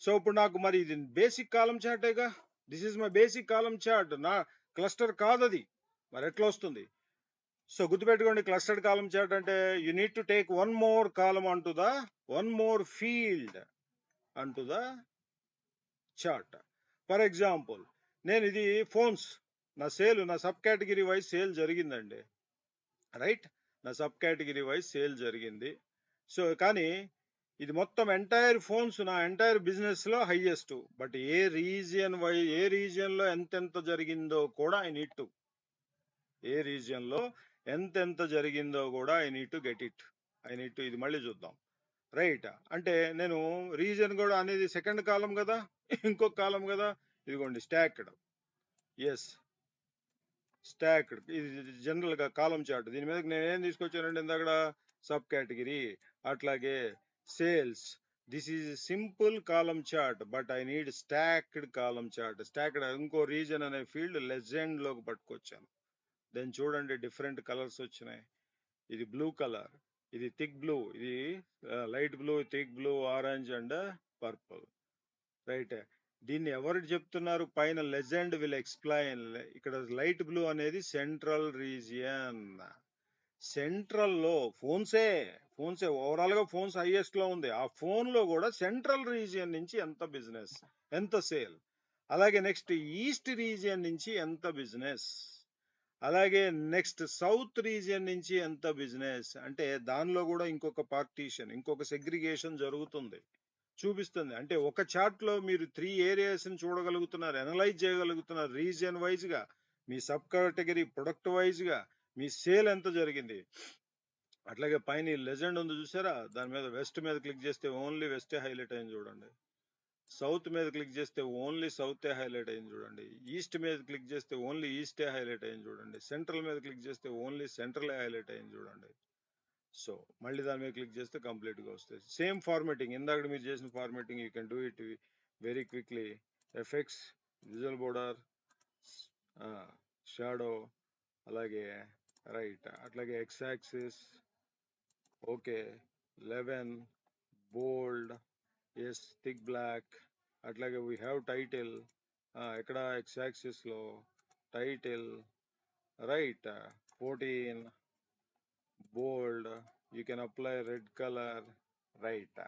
సో ఇప్పుడు నాకు మరి ఇది బేసిక్ కాలం చార్టేగా, this is my basic column chart, నా క్లస్టర్ కాదు అది. మరి ఎట్లా వస్తుంది? సో గుర్తుపెట్టుకోండి, క్లస్టర్డ్ కాలం చార్ట్ అంటే you need to take one more column onto the, one more field onto the chart. For example, నేను ఇది ఫోన్స్, నా సేల్, నా సబ్ కేటగిరీ వైజ్ సేల్ జరిగిందండి, రైట్? నా సబ్ కేటగిరీ వైజ్ సేల్ జరిగింది. So కానీ ఇది మొత్తం ఎంటైర్ ఫోన్స్ నా ఎంటైర్ బిజినెస్ లో highest. But A region wise, A region లో ఎంతెంత జరిగిందో కూడా I need to, A region లో ఎంతెంత జరిగిందో కూడా I need to get it, I need to. ఇది మళ్ళీ చూద్దాం, రైట్? అంటే నేను రీజియన్ కూడా అనేది సెకండ్ కాలం కదా, ఇంకొక కాలం కదా. ఇదిగోండి స్టాక్డ్, ఎస్ స్టాక్డ్, ఇది జనరల్ గా కాలం చార్ట్. దీని మీద నేను ఏం తీసుకొచ్చానంటే ఇందాక సబ్ కేటగిరీ, అట్లాగే sales. This is simple column chart, but I need stacked column chart. Stacked ఇంకో రీజన్ అనే ఫీల్డ్ లెజెండ్ లోకి పట్టుకొచ్చాను. దెన్ చూడండి డిఫరెంట్ కలర్స్ వచ్చినాయి. ఇది బ్లూ కలర్, ఇది థిక్ బ్లూ, ఇది light blue, thick blue, orange and purple, right? దీన్ని ఎవరు చెప్తున్నారు? పైన లెజెండ్ విల్ ఎక్స్ప్లెయిన్. ఇక్కడ లైట్ బ్లూ అనేది సెంట్రల్ రీజియన్. సెంట్రల్ లో ఫోన్సే ఓవరాల్ గా ఫోన్స్ హైయెస్ట్ లో ఉంది. ఆ ఫోన్ లో కూడా సెంట్రల్ రీజియన్ నుంచి ఎంత బిజినెస్, ఎంత సేల్. అలాగే నెక్స్ట్ ఈస్ట్ రీజియన్ నుంచి ఎంత బిజినెస్, అలాగే నెక్స్ట్ సౌత్ రీజియన్ నుంచి ఎంత బిజినెస్. అంటే దానిలో కూడా ఇంకొక పార్టీషన్, ఇంకొక సెగ్రిగేషన్ జరుగుతుంది, చూపిస్తుంది. అంటే ఒక చార్ట్ లో మీరు 3 ఏరియాస్ ని చూడగలుగుతున్నారు, అనలైజ్ చేయగలుగుతున్నారు రీజియన్ వైజ్ గా, మీ సబ్ కేటగిరీ ప్రొడక్ట్ వైజ్ గా మీ సేల్ ఎంత జరిగింది. అట్లాగే పైన లెజెండ్ ఉంది చూసారా, దాని మీద వెస్ట్ మీద క్లిక్ చేస్తే ఓన్లీ వెస్టే హైలైట్ అయింది చూడండి. సౌత్ మీద క్లిక్ చేస్తే ఓన్లీ సౌతే హైలైట్ అయింది చూడండి. ఈస్ట్ మీద క్లిక్ చేస్తే ఓన్లీ ఈస్టే హైలైట్ అయింది చూడండి. సెంట్రల్ మీద క్లిక్ చేస్తే ఓన్లీ సెంట్రలే హైలైట్ అయింది చూడండి. సో మళ్ళీ దాని మీద క్లిక్ చేస్తే కంప్లీట్ గా వస్తుంది. సేమ్ ఫార్మాటింగ్, ఇందాక మీరు చేసిన formatting you can do it very quickly. Effects, visual border, shadow, అలాగే రైట్, అట్లాగే ఎక్స్ యాక్సిస్, ఓకే, 11 బోల్డ్, ఎస్ థిక్ బ్లాక్. అట్లాగే వీ హ్యావ్ టైటిల్, ఎక్కడ ఎక్స్ యాక్సిస్ లో title, right, 14 bold, you can apply red colour, right.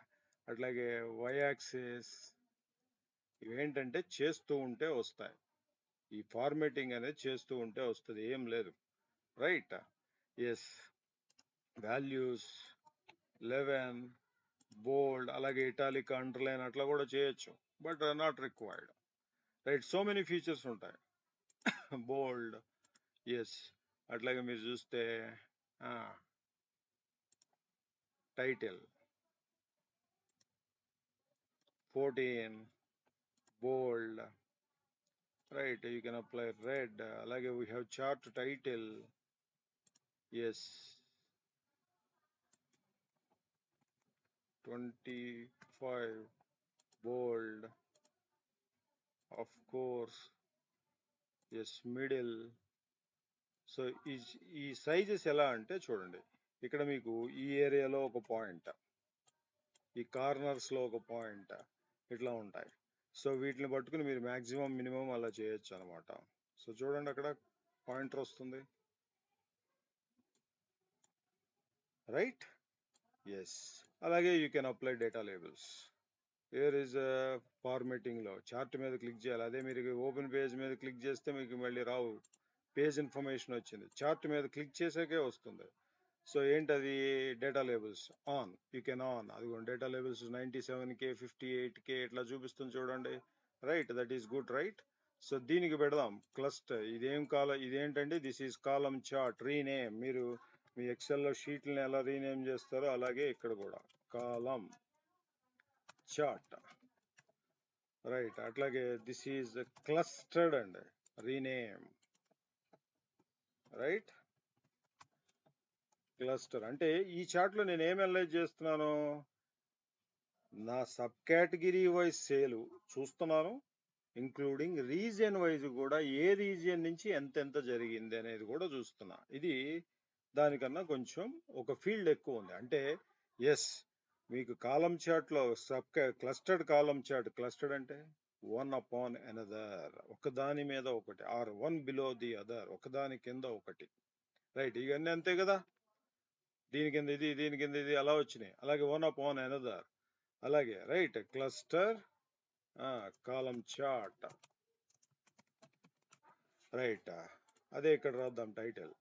అట్లాగే why axis. ఇవేంటంటే చేస్తూ ఉంటే వస్తాయి, ఈ ఫార్మేటింగ్ అనేది చేస్తూ ఉంటే వస్తుంది, ఏం లేదు, రైట్? ఎస్, వాల్యూస్ 11 బోల్డ్, అలాగే ఇటాలిక్, అండర్లైన్ అట్లా కూడా చేయొచ్చు, but not required, right? So many features ఉంటాయి. బోల్డ్, ఎస్. అట్లాగే మీరు చూస్తే title 14 bold, right? You can apply red. Alage we have chart title, yes, 25 bold, of course, yes, middle. So ఈ sizes ఎలా అంటే చూడండి, ఇక్కడ మీకు ఈ ఏరియాలో ఒక పాయింట్, ఈ కార్నర్స్ లో ఒక పాయింట్, ఇట్లా ఉంటాయి. సో వీటిని పట్టుకుని మీరు మాక్సిమం మినిమం అలా చేయొచ్చు అనమాట. సో చూడండి అక్కడ పాయింటర్ వస్తుంది, రైట్? ఎస్. అలాగే you can apply data labels. Where is formatting లో చార్ట్ మీద క్లిక్ చేయాలి. అదే మీరు ఓపెన్ పేజ్ మీద క్లిక్ చేస్తే మీకు మళ్ళీ రావు, పేజ్ ఇన్ఫర్మేషన్ వచ్చింది. చార్ట్ మీద క్లిక్ చేసాకే వస్తుంది. సో ఏంటది? Data labels on, you can on. అదిగోండి డేటా లేబుల్స్ 97K 58K ఇట్లా చూపిస్తుంది చూడండి. Right, that is good right. So దీనికి పెడదాం క్లస్టర్. ఇదేంటండి? This is column chart rename. మీరు మీ ఎక్సెల్లో షీట్లను ఎలా రీనేమ్ చేస్తారో అలాగే ఇక్కడ కూడా కాలమ్ చార్ట్. రైట్, అట్లాగే దిస్ ఈజ్ క్లస్టర్డ్ అండి, రీనేమ్. రైట్, క్లస్టర్ అంటే ఈ చార్ట్ లో నేను ఏం అనలైజ్ చేస్తున్నాను? నా సబ్ కేటగిరీ వైజ్ సేల్ చూస్తున్నాను, ఇంక్లూడింగ్ రీజియన్ వైజ్ కూడా ఏ రీజియన్ నుంచి ఎంత జరిగింది అనేది కూడా చూస్తున్నా. ఇది దానికన్నా కొంచెం ఒక ఫీల్డ్ ఎక్కువ ఉంది. అంటే ఎస్, మీకు కాలం చార్ట్ లో క్లస్టర్డ్ కాలం చార్ట్. క్లస్టర్డ్ అంటే వన్ అపాన్ అనదర్, ఒకదాని మీద ఒకటి, or one below the other, ఒకదాని కింద ఒకటి. రైట్, ఇవన్నీ అంతే కదా. దీని కింద ఇది, దీని కింద ఇది అలా వచ్చినాయి. అలాగే వన్ అపాన్ అనదర్, అలాగే right cluster column chart. Right, అదే ఇక్కడ రాద్దాం టైటిల్.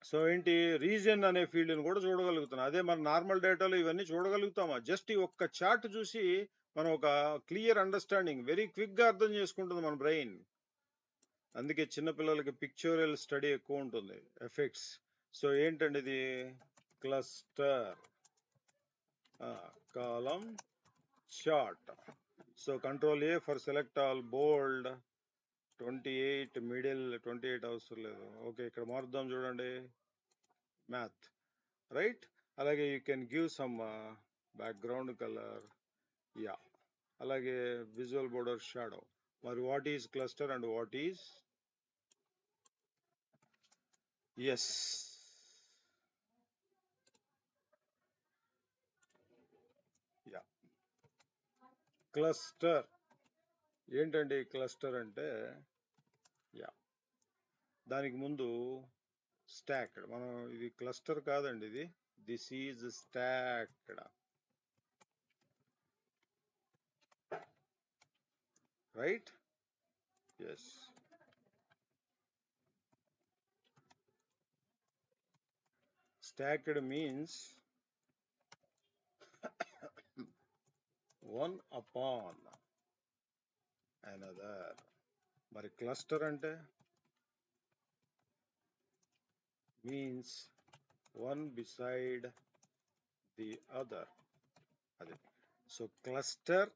సో ఏంటి, రీజియన్ అనే ఫీల్డ్ని కూడా చూడగలుగుతున్నాం. అదే మన నార్మల్ డేటాలో ఇవన్నీ చూడగలుగుతామా? జస్ట్ ఈ ఒక్క చార్ట్ చూసి మనం ఒక క్లియర్ అండర్స్టాండింగ్ వెరీ క్విక్ గా అర్థం చేసుకుంటుంది మన బ్రెయిన్. అందుకే చిన్నపిల్లలకి పిక్చోరియల్ స్టడీ ఎక్కువ ఉంటుంది, ఎఫెక్ట్స్. సో ఏంటండి ఇది? Cluster column chart. So control A for select all, bold 28, middle 28 అవసరం లేదు. ఓకే, ఇక్కడ మారుద్దాం చూడండి, మ్యాథ్. రైట్, అలాగే you can give some background colour, ya. అలాగే విజువల్ బోర్డర్ షాడో. మరి what is cluster and what is? Yes, ya, cluster ఏంటండి? Cluster అంటే యా, దానికి ముందు స్టాక్డ్. మనం ఇది క్లస్టర్ కాదండి, ఇది this is stacked. Right, yes. Stacked means one upon another. మరి క్లస్టర్ అంటే means one beside the other. అది. సో క్లస్టర్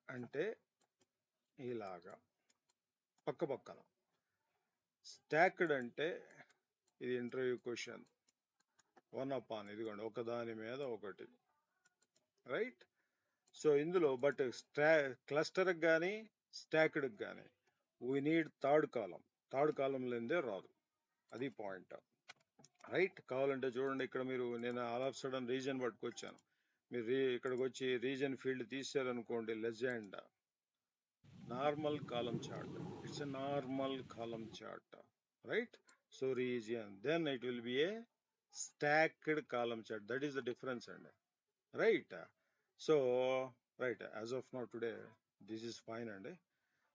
అంటే ఇలాగా పక్క పక్కన. స్టాక్డ్ అంటే ఇది ఇంటర్వ్యూ క్వశ్చన్, వన్ అపాన్, ఇదిగోండి ఒకదాని మీద ఒకటి. రైట్, సో ఇందులో బట్ క్లస్టర్ కానీ స్టాక్డ్ కానీ we need third column. Third కాలం లేదే రాదు, అది పాయింట్. రైట్, కావాలంటే చూడండి ఇక్కడ మీరు, నేను ఆల్ ఆఫ్ సడన్ రీజన్ పట్టుకొచ్చాను. మీరు ఇక్కడికి వచ్చి రీజన్ ఫీల్డ్ తీసారనుకోండి, legend normal column chart, it's a normal column chart. Right, so region, then it will be a stacked column chart. That is the difference అండి. Right, so right, as of now today this is fine అండి.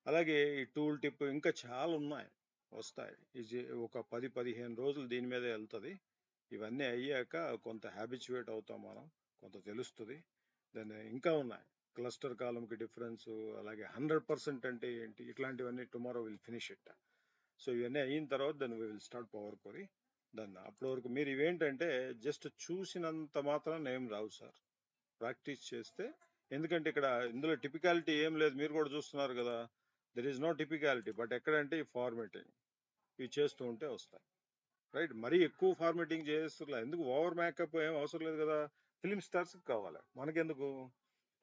అలాగే ఈ tool tip ఇంకా చాలా ఉన్నాయి, వస్తాయి. ఇది ఒక 10-15 రోజులు దీని మీద వెళ్తుంది. ఇవన్నీ అయ్యాక కొంత హ్యాబిచువేట్ అవుతాం మనం, కొంత తెలుస్తుంది. దాన్ని ఇంకా ఉన్నాయి, క్లస్టర్ కాలంకి డిఫరెన్స్, అలాగే 100% అంటే ఏంటి, ఇట్లాంటివన్నీ tomorrow will finish it. So ఇవన్నీ అయిన తర్వాత దాన్ని విల్ స్టార్ట్ పవర్ క్వరీ. దాన్ని అప్పటి వరకు మీరు ఇవేంటంటే జస్ట్ చూసినంత మాత్రం ఏం రావు సార్, ప్రాక్టీస్ చేస్తే. ఎందుకంటే ఇక్కడ ఇందులో టిపికాలిటీ ఏం లేదు, మీరు కూడా చూస్తున్నారు కదా. దెర్ ఈస్ నో టిపికాలిటీ, బట్ ఎక్కడంటే ఈ ఫార్మేటింగ్ ఇవి చేస్తూ ఉంటే వస్తాయి. రైట్, మరీ ఎక్కువ ఫార్మేటింగ్ చేస్తున్నా ఎందుకు, ఓవర్ మేకప్ ఏం అవసరం లేదు కదా. ఫిలిం స్టార్స్ కావాలి, మనకెందుకు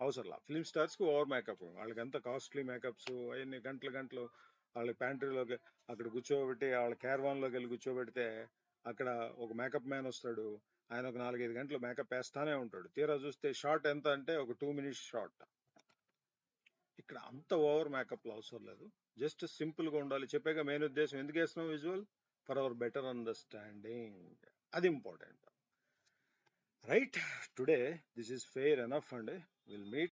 అవసరంలా. ఫిలిం స్టార్స్ కి ఓవర్ మేకప్, వాళ్ళకి ఎంత కాస్ట్లీ మేకప్స్ అవన్నీ, గంటలు వాళ్ళ ప్యాంట్రీలోకి అక్కడ కూర్చోబెట్టి, వాళ్ళ క్యారవాన్ లోకి వెళ్ళి కూర్చోబెడితే అక్కడ ఒక మేకప్ మ్యాన్ వస్తాడు, ఆయన ఒక 4-5 గంటలు మేకప్ వేస్తానే ఉంటాడు. తీరా చూస్తే షార్ట్ ఎంత అంటే ఒక 2 minutes షార్ట్. ఇక్కడ అంత ఓవర్ మేకప్ అవసరం లేదు, జస్ట్ సింపుల్ గా ఉండాలి. చెప్పాక మెయిన్ ఉద్దేశం ఎందుకు వేస్తున్నాం visual, for our better understanding, అది important. Right, today this is fair enough అండి. Will meet